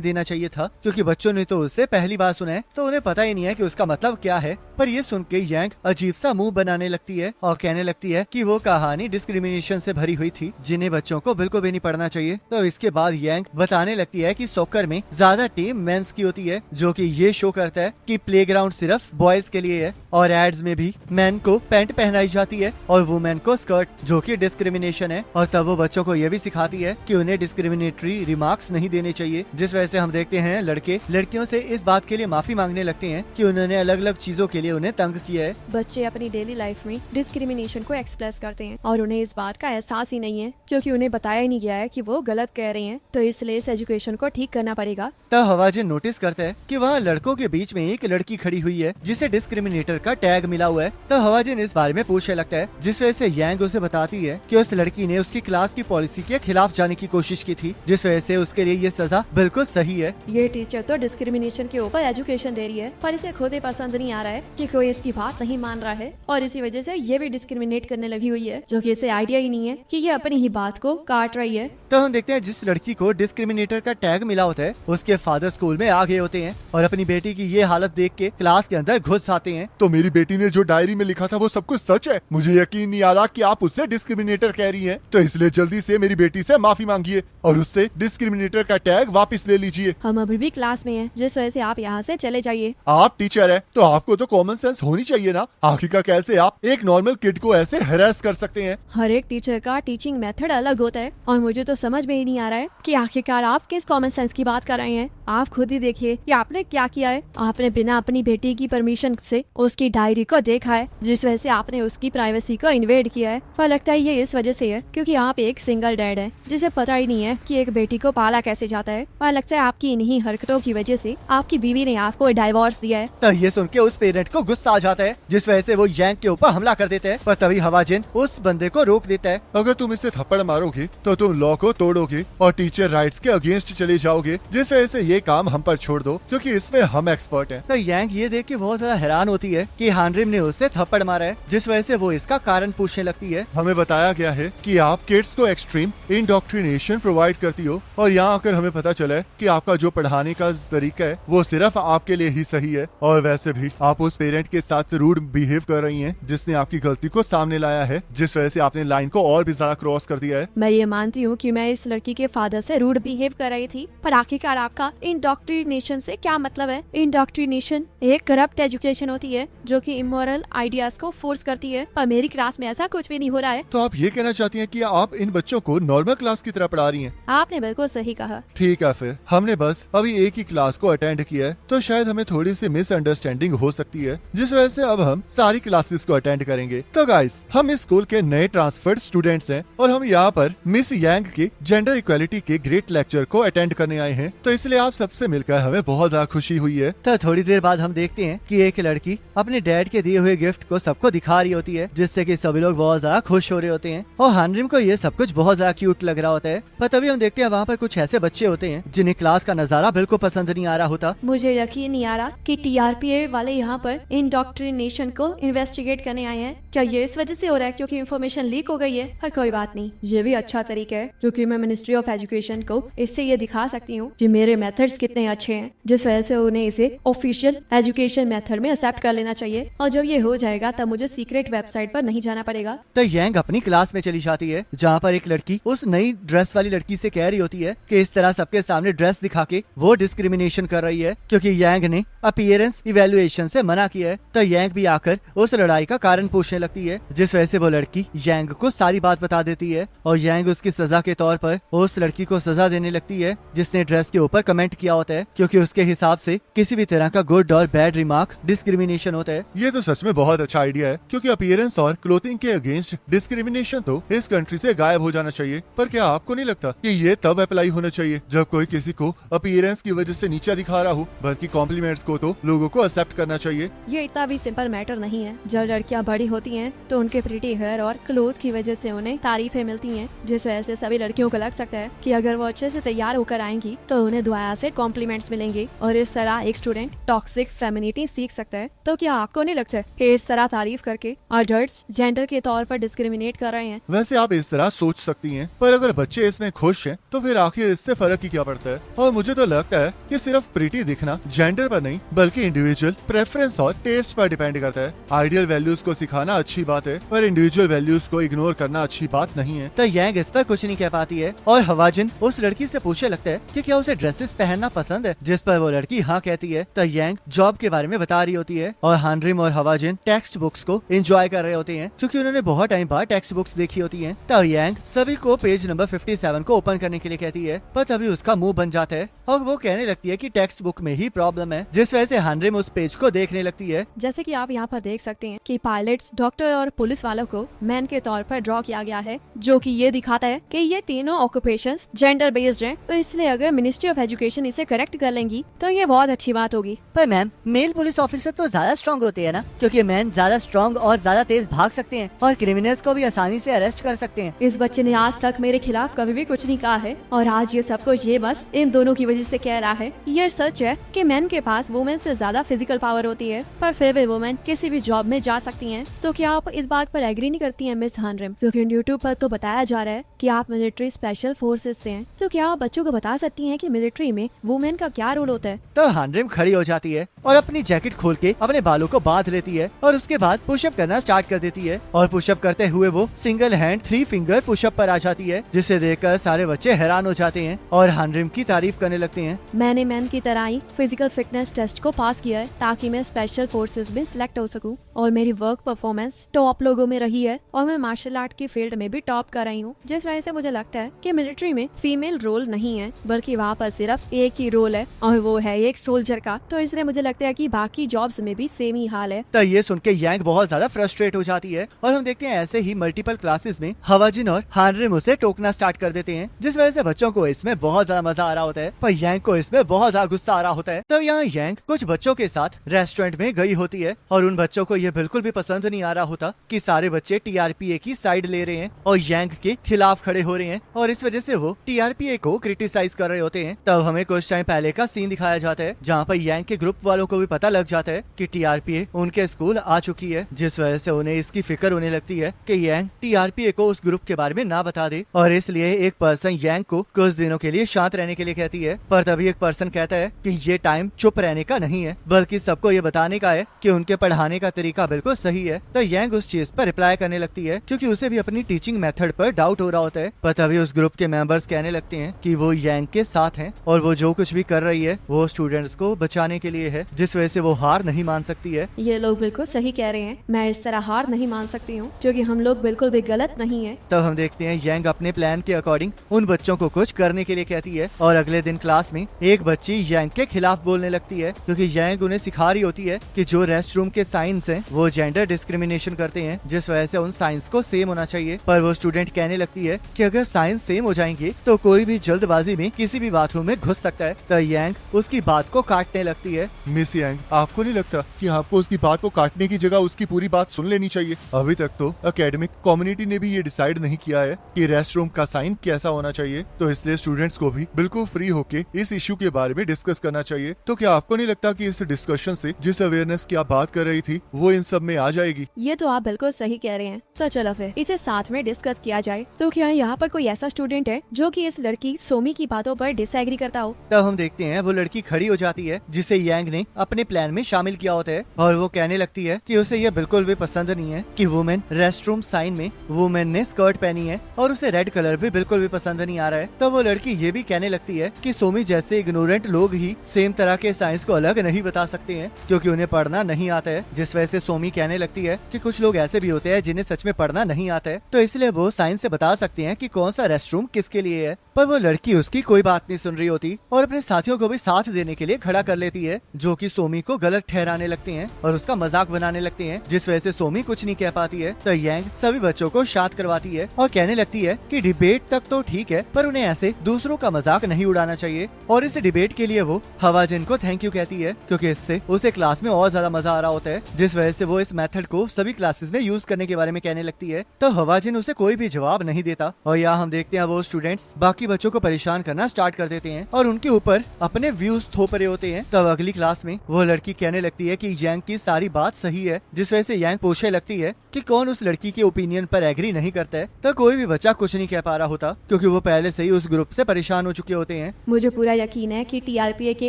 A: देना चाहिए था, क्योंकि बच्चों ने तो उससे पहली बार सुना है, तो उन्हें पता ही नहीं है कि उसका मतलब क्या है। पर ये सुन के यांग अजीब सा मुंह बनाने लगती है और कहने लगती है कि वो कहानी डिस्क्रिमिनेशन से भरी हुई थी, जिन्हें बच्चों को बिल्कुल भी नहीं पढ़ना चाहिए। तो इसके बाद यांग बताने लगती है कि सॉकर में ज्यादा टीम मेंस की होती है, जो कि ये शो करता है कि प्लेग्राउंड सिर्फ बॉयज के लिए है, और एड्स में भी मैन को पैंट पहनाई जाती है और वुमेन को स्कर्ट, जो कि डिस्क्रिमिनेशन है। और तब वो बच्चों को ये भी सिखाती है कि उन्हें डिस्क्रिमिनेटरी रिमार्क्स नहीं देने चाहिए, जिस वजह से हम देखते हैं लड़के लड़कियों से इस बात के लिए माफी मांगने लगते हैं कि उन्होंने अलग अलग चीजों के लिए उन्हें तंग किया है।
C: बच्चे अपनी डेली लाइफ में डिस्क्रिमिनेशन को एक्सप्रेस करते हैं और उन्हें इस बात का एहसास ही नहीं है, क्योंकि उन्हें बताया ही नहीं गया है कि वो गलत कह रहे हैं। तो इसलिए इस एजुकेशन को ठीक करना पड़ेगा।
A: तब हवाजिन नोटिस करता है कि वहाँ लड़कों के बीच में एक लड़की खड़ी हुई है, जिसे डिस्क्रिमिनेटर का टैग मिला हुआ है। तब हवाजिन इस बारे में पूछने लगता है, जिस वजह से यांग उसे बताती है कि उस लड़की ने उसकी क्लास की पॉलिसी के खिलाफ जाने की कोशिश की थी, जिस वजह से उसके लिए ये सजा बिल्कुल सही है।
C: ये टीचर तो डिस्क्रिमिनेशन के ऊपर एजुकेशन दे रही है, पर इसे खुद ही पसंद नहीं आ रहा है कि कोई इसकी बात नहीं मान रहा है, और इसी वजह से ये भी डिस्क्रिमिनेट करने लगी हुई है, जो कि इसे आइडिया ही नहीं है कि ये अपनी ही बात को काट रही है।
A: तो हम देखते हैं जिस लड़की को डिस्क्रिमिनेटर का टैग मिला होता है, उसके फादर स्कूल में आ गए होते हैं और अपनी बेटी की ये हालत देख के क्लास के अंदर घुस आते हैं।
B: तो मेरी बेटी ने जो डायरी में लिखा था वो सब कुछ सच है। मुझे यकीन नहीं आ रहा कि आप उससे डिस्क्रिमिनेटर कह रही हैं। तो इसलिए जल्दी से मेरी बेटी से माफी मांगिए और उससे डिस्क्रिमिनेटर का टैग वापस ले लीजिए।
C: हम अभी भी क्लास में हैं, जिस वजह से आप यहाँ से चले जाइए।
B: आप टीचर है तो आपको तो कॉमन सेंस होनी चाहिए ना। आखिरकार कैसे आप एक नॉर्मल किड को ऐसे हैरेस कर सकते हैं।
C: हर एक टीचर का टीचिंग मेथड अलग होता है, और मुझे तो समझ में ही नहीं आ रहा है कि आखिरकार आप किस कॉमन सेंस की बात कर रहे हैं। आप खुद ही देखिए कि आपने क्या किया है। आपने बिना अपनी बेटी की परमिशन से उसकी डायरी को देखा है, जिस वजह से आपने उसकी प्राइवेसी को इन्वेड किया है। पर लगता है ये इस वजह से है क्योंकि आप एक सिंगल डैड है, जिसे पता ही नहीं है कि एक बेटी को पाला कैसे जाता है। और लगता है आपकी इन्हीं हरकतों की वजह से आपकी बीवी ने आपको डाइवोर्स दिया है।
A: तो ये सुन के उस पेरेंट को गुस्सा आ जाता है, जिस वजह से वो यांग के ऊपर हमला कर देते हैं। पर तभी हवाजिन उस बंदे को रोक देता है।
B: अगर तुम इसे थप्पड़ मारोगे तो तुम लॉ को तोड़ोगे और टीचर राइट्स के अगेंस्ट चले जाओगे, जिस वजह से ये काम हम पर छोड़ दो, क्योंकि इसमें हम एक्सपर्ट हैं।
A: तो यांग ये देख के बहुत ज्यादा हैरान होती है कि हानरिम ने उससे थप्पड़ मारा है, जिस वजह से वो इसका कारण पूछने लगती है।
B: हमें बताया गया है कि आप किड्स को एक्सट्रीम इंडोक्ट्रिनेशन प्रोवाइड करती हो, और यहाँ आकर हमें पता चला है कि आपका जो पढ़ाने का तरीका है वो सिर्फ आपके लिए ही सही है। और वैसे भी आप उस पेरेंट के साथ रूड बिहेव कर रही हैं, जिसने आपकी गलती को सामने लाया है, जिस वजह से आपने लाइन को और भी ज्यादा क्रॉस कर दिया है।
C: मैं ये मानती हूँ कि मैं इस लड़की के फादर से रूड बिहेव कर रही थी, पर आखिरकार आपका इंडोक्ट्रिनेशन से क्या मतलब है? इंडोक्ट्रिनेशन एक करप्ट एजुकेशन होती है, जो कि इमोरल आइडियाज को फोर्स करती है, और मेरी क्लास में ऐसा कुछ भी नहीं हो रहा है।
B: तो आप ये कहना चाहती हैं कि आप इन बच्चों को नॉर्मल क्लास की तरह पढ़ा रही हैं?
C: आपने बिल्कुल सही कहा।
B: ठीक है, फिर हमने बस अभी एक ही क्लास को अटेंड किया है, तो शायद हमें थोड़ी सी मिसअंडरस्टैंडिंग हो सकती है, जिस वजह से अब हम सारी क्लासेस को अटेंड करेंगे। तो गाइस, हम इस स्कूल के नए ट्रांसफर्ड स्टूडेंट्स हैं और हम यहाँ पर मिस यांग के जेंडर इक्वालिटी के ग्रेट लेक्चर को अटेंड करने आए हैं, तो इसलिए आप सबसे मिलकर हमें बहुत ज्यादा खुशी हुई है।
A: तो थोड़ी देर बाद हम देखते हैं कि एक लड़की अपने डैड के दिए हुए गिफ्ट को सबको दिखा रही होती है, जिससे कि सभी लोग बहुत ज्यादा खुश हो रहे होते हैं और हानरिम को ये सब कुछ बहुत ज्यादा क्यूट लग रहा होता है। पर तभी हम देखते हैं वहाँ पर कुछ ऐसे बच्चे होते हैं जिन्हें क्लास का नजारा बिल्कुल पसंद नहीं आ रहा होता।
C: मुझे यकीन नहीं आ रहा कि TRPA वाले यहाँ पर इंडोक्ट्रिनेशन को इन्वेस्टिगेट करने आए हैं। क्या ये इस वजह से हो रहा है क्योंकि इन्फॉर्मेशन लीक हो गई है? पर कोई बात नहीं, ये भी अच्छा तरीका है, जो कि मैं मिनिस्ट्री ऑफ एजुकेशन को इससे ये दिखा सकती हूँ कि मेरे मेथड्स कितने अच्छे हैं, जिस वजह से उन्हें इसे ऑफिशियल एजुकेशन मेथड में एक्सेप्ट कर लेना चाहिए। और जब ये हो जाएगा तब मुझे सीक्रेट वेबसाइट पर नहीं जाना पड़ेगा।
A: तो यांग अपनी क्लास में चली जाती है, जहाँ पर एक लड़की उस नई ड्रेस वाली लड़की से कह रही होती है कि इस तरह सबके सामने ड्रेस दिखा के वो डिस्क्रिमिनेशन कर रही है, क्योंकि यांग ने अपीयरेंस इवेल्युएशन से मना किया है। तो यांग भी आकर उस लड़ाई का कारण पूछने लगती है, जिस वजह से वो लड़की यांग को सारी बात बता देती है और यांग उसकी सजा के तौर पर उस लड़की को सजा देने लगती है जिसने ड्रेस के ऊपर कमेंट किया होता है, क्योंकि उसके हिसाब से किसी भी तरह का गुड और बैड रिमार्क डिस्क्रिमिनेशन होता है।
B: ये तो सच में बहुत अच्छा आइडिया है, क्योंकि अपीयरेंस और क्लोथिंग के अगेंस्ट डिस्क्रिमिनेशन तो इस कंट्री से गायब हो जाना चाहिए। पर क्या आपको नहीं लगता कि ये तब अप्लाई होना चाहिए जब कोई किसी को अपीयरेंस की वजह से नीचा दिखा रहा हो, बल्कि कॉम्प्लीमेंट्स को तो लोगों को एक्सेप्ट करना चाहिए।
C: ये इतना भी सिंपल मैटर नहीं है। जब लड़कियां बड़ी होती हैं तो उनके प्रीटी हेयर और क्लोथ की वजह से उन्हें तारीफें मिलती हैं, जिस वजह से सभी लड़कियों को लग सकता है कि अगर वो अच्छे से तैयार होकर आएंगी तो उन्हें दुआया से कॉम्प्लीमेंट्स मिलेंगे और इस तरह एक स्टूडेंट टॉक्सिक फेमिनिटी सीख सकता है। तो क्या आपको नहीं लगता है कि इस तरह तारीफ करके अडल्ट्स जेंडर के तौर पर डिस्क्रिमिनेट कर रहे हैं?
B: वैसे आप इस तरह सोच सकती हैं, पर अगर बच्चे इसमें खुश हैं तो फिर आखिर इससे फर्क ही क्या पड़ता है। और मुझे तो लगता है कि सिर्फ प्रीटी दिखना जेंडर पर नहीं बल्कि इंडिविजुअल प्रेफरेंस और टेस्ट पर डिपेंड करता है। आइडियल वैल्यूज को सिखाना अच्छी बात है, पर इंडिविजुअल वैल्यूज को इग्नोर करना अच्छी बात नहीं है।
A: तो यांग इस पर कुछ नहीं कह पाती है और हवाजिन उस लड़की से पूछने लगता है कि क्या उसे ड्रेसेस पहनना पसंद है, जिस पर वो लड़की हाँ कहती है। तो यांग जॉब के बारे में बता रही होती है और हानरिम और हवाजिन टेक्स्ट बुक्स को एंजॉय कर रहे होते हैं, क्योंकि उन्होंने बहुत टाइम बाद टेक्स्ट बुक्स देखी होती हैं। तो यांग सभी को पेज नंबर 57 को ओपन करने के लिए कहती है, पर तभी उसका मुंह बन जाता है और वो कहने लगती है कि टेक्स्ट बुक में ही प्रॉब्लम है, जिस वजह से हानरिम उस पेज को देखने लगती है।
C: जैसे कि आप यहाँ पर देख सकते हैं कि पायलट्स, डॉक्टर और पुलिस वालों को मैन के तौर पर ड्रॉ किया गया है, जो कि ये दिखाता है कि ये तीनों ऑक्यूपेशंस जेंडर बेस्ड हैं। तो इसलिए अगर मिनिस्ट्री ऑफ एजुकेशन इसे करेक्ट कर लेंगी तो ये बहुत अच्छी बात होगी।
D: पर मैम, मेल पुलिस ऑफिसर तो ज्यादा स्ट्रॉन्ग होते हैं ना, क्योंकि मैन ज्यादा स्ट्रॉन्ग और ज्यादा तेज भाग सकते हैं और क्रिमिनल्स को भी आसानी से अरेस्ट कर सकते हैं।
C: इस बच्चे ने आज तक मेरे खिलाफ कभी भी कुछ नहीं कहा है और आज ये सब कुछ ये बस इन दोनों की वजह से कह रहा है। ये सच है कि मैन के पास वुमेन से ज्यादा फिजिकल पावर होती है, पर फिर भी वुमेन किसी भी जॉब में जा सकती हैं। तो क्या आप इस बात पर एग्री नहीं करती हैं मिस हानरिम? क्योंकि यूट्यूब पर तो बताया जा रहा है कि आप मिलिट्री स्पेशल फोर्सेस से हैं, तो क्या आप बच्चों को बता सकती हैं कि मिलिट्री में वुमेन का क्या रोल होता है?
A: तो हानरिम खड़ी हो जाती है और अपनी जैकेट खोल के अपने बालों को बांध लेती है और उसके बाद पुशअप करना स्टार्ट कर देती है और पुशअप करते हुए वो सिंगल हैंड 3 फिंगर पुशअप पर आ जाती है, जिसे देखकर सारे बच्चे हैरान हो जाते हैं और हानरिम की तारीफ करने लगते हैं।
C: मैंने मैन की तरह ही फिजिकल फिटनेस टेस्ट को पास किया है ताकि मैं स्पेशल फोर्सेस में सिलेक्ट हो सकूं और मेरी वर्क परफॉर्मेंस टॉप लोगों में रही है और मैं मार्शल आर्ट की फील्ड में भी टॉप कर रही हूँ, जिस वजह से मुझे लगता है कि मिलिट्री में फीमेल रोल नहीं है बल्कि वहाँ पर सिर्फ एक ही रोल है और वो है एक सोल्जर का। तो इसलिए मुझे लगता है कि बाकी जॉब्स में भी सेम ही हाल है।
A: तो ये सुन के यांग बहुत ज्यादा फ्रस्ट्रेट हो जाती है और हम देखते हैं ऐसे ही मल्टीपल क्लासेस में हवाजिन और हानरिम उसे टोकना स्टार्ट कर देते हैं, जिस वजह से बच्चों को इसमें बहुत ज्यादा मजा आ रहा होता है, पर यांग को इसमें बहुत ज्यादा गुस्सा आ रहा होता है। तो यहाँ यांग कुछ बच्चों के साथ रेस्टोरेंट में गई होती है और उन बच्चों को ये बिल्कुल भी पसंद नहीं आ रहा होता कि सारे बच्चे टीआरपीए की साइड ले रहे हैं और यांग के खिलाफ खड़े हो रहे हैं और इस वजह से वो टीआरपीए को क्रिटिसाइज कर रहे होते हैं। तब हमें कुछ टाइम पहले का सीन दिखाया जाता है जहाँ पर यांग के ग्रुप वालों को भी पता लग जाता है कि टीआरपीए उनके स्कूल आ चुकी है, जिस वजह से उन्हें इसकी फिक्र होने लगती है कि यांग टीआरपीए को उस ग्रुप के बारे में ना बता दे और इसलिए एक पर्सन यांग को कुछ दिनों के लिए शांत रहने के लिए कहती है। पर तभी एक पर्सन कहता है कि ये टाइम चुप रहने का नहीं है बल्कि सबको ये बताने का है कि उनके पढ़ाने का तरीका बिल्कुल सही है। तो यांग उस चीज पर रिप्लाई करने लगती है क्योंकि उसे भी अपनी टीचिंग मेथड पर डाउट हो रहा होता है। पर तभी उस ग्रुप के मेंबर्स कहने लगते हैं कि वो यांग के साथ हैं और वो जो कुछ भी कर रही है वो स्टूडेंट्स को बचाने के लिए है, जिस वजह से वो हार नहीं मान सकती है।
C: ये लोग बिल्कुल सही कह रहे हैं, मैं इस तरह हार नहीं मान सकती हूँ क्योंकि हम लोग बिल्कुल भी गलत नहीं है।
A: तब हम देखते हैं यांग अपने प्लान के अकॉर्डिंग उन बच्चों को कुछ करने के लिए कहती है और अगले दिन क्लास में एक बच्ची यांग के खिलाफ बोलने लगती है क्योंकि यांग उन्हें सिखा रही होती है कि जो रेस्ट रूम के साइंस हैं वो जेंडर डिस्क्रिमिनेशन करते हैं, जिस वजह से उन साइंस को सेम होना चाहिए। पर वो स्टूडेंट कहने लगती है कि अगर साइंस सेम हो जाएंगे तो कोई भी जल्दबाजी में किसी भी बाथरूम में घुस सकता है। तो यांग उसकी बात को काटने लगती है।
B: मिस यांग, आपको नहीं लगता कि आपको उसकी बात को काटने की जगह उसकी पूरी बात सुन लेनी चाहिए? अभी तक तो एकेडमिक कम्युनिटी ने भी ये डिसाइड नहीं किया है कि रेस्ट रूम का साइन कैसा होना चाहिए, तो इसलिए स्टूडेंट्स को भी बिल्कुल फ्री होके इस इश्यू के बारे में डिस्कस करना चाहिए। तो क्या आपको नहीं लगता कि इस डिस्कशन से जिस अवेयरनेस की आप बात कर रही थी वो इन सब में आ जाएगी?
C: ये तो आप बिल्कुल सही कह रहे हैं। तो चलो फिर इसे साथ में डिस्कस किया जाए। तो क्या यहाँ पर कोई ऐसा स्टूडेंट है जो कि इस लड़की सोमी की बातों पर डिसएग्री करता हो?
A: तब हम देखते हैं वो लड़की खड़ी हो जाती है जिसे यांग ने उसने अपने प्लान में शामिल किया होता है और वो कहने लगती है कि उसे यह बिल्कुल भी पसंद नहीं है कि वुमेन रेस्टरूम साइन में वुमेन ने स्कर्ट पहनी है और उसे रेड कलर भी बिल्कुल भी पसंद नहीं आ रहा है। तो वो लड़की ये भी कहने लगती है कि सोमी जैसे इग्नोरेंट लोग ही सेम तरह के साइंस को अलग नहीं बता सकते हैं क्योंकि उन्हें पढ़ना नहीं आता है। जिस वजह से सोमी कहने लगती है कि कुछ लोग ऐसे भी होते हैं जिन्हें सच में पढ़ना नहीं आता है, तो इसलिए वो साइंस से बता सकते हैं कि कौन सा रेस्टरूम किसके लिए है। पर वो लड़की उसकी कोई बात नहीं सुन रही होती और अपने साथियों को भी साथ देने के लिए खड़ा कर लेती है, जो कि सोमी को गलत ठहराने लगते हैं और उसका मजाक बनाने लगते हैं। जिस वजह से सोमी कुछ नहीं कह पाती है। तो यांग सभी बच्चों को शांत करवाती है और कहने लगती है कि डिबेट तक तो ठीक है, पर उन्हें ऐसे दूसरों का मजाक नहीं उड़ाना चाहिए। और इस डिबेट के लिए वो हवाजिन को थैंक यू कहती है क्योंकि इससे उसे क्लास में और ज्यादा मजा आ रहा होता है। जिस वजह से वो इस मेथड को सभी क्लासेस में यूज करने के बारे में कहने लगती है। तो हवाजिन उसे कोई भी जवाब नहीं देता और यहाँ हम देखते हैं वो स्टूडेंट्स बाकी बच्चों को परेशान करना स्टार्ट कर देते हैं और उनके ऊपर अपने व्यूज थोप रहे होते हैं। तब अगली क्लास में वो लड़की कहने लगती है कि यांग की सारी बात सही है, जिस वजह से यांग पूछने लगती है कि कौन उस लड़की के ओपिनियन पर एग्री नहीं करता है। तो कोई भी बच्चा कुछ नहीं कह पा रहा होता क्योंकि वो पहले से ही उस ग्रुप से परेशान हो चुके होते हैं।
C: मुझे पूरा यकीन है कि टीआरपीए के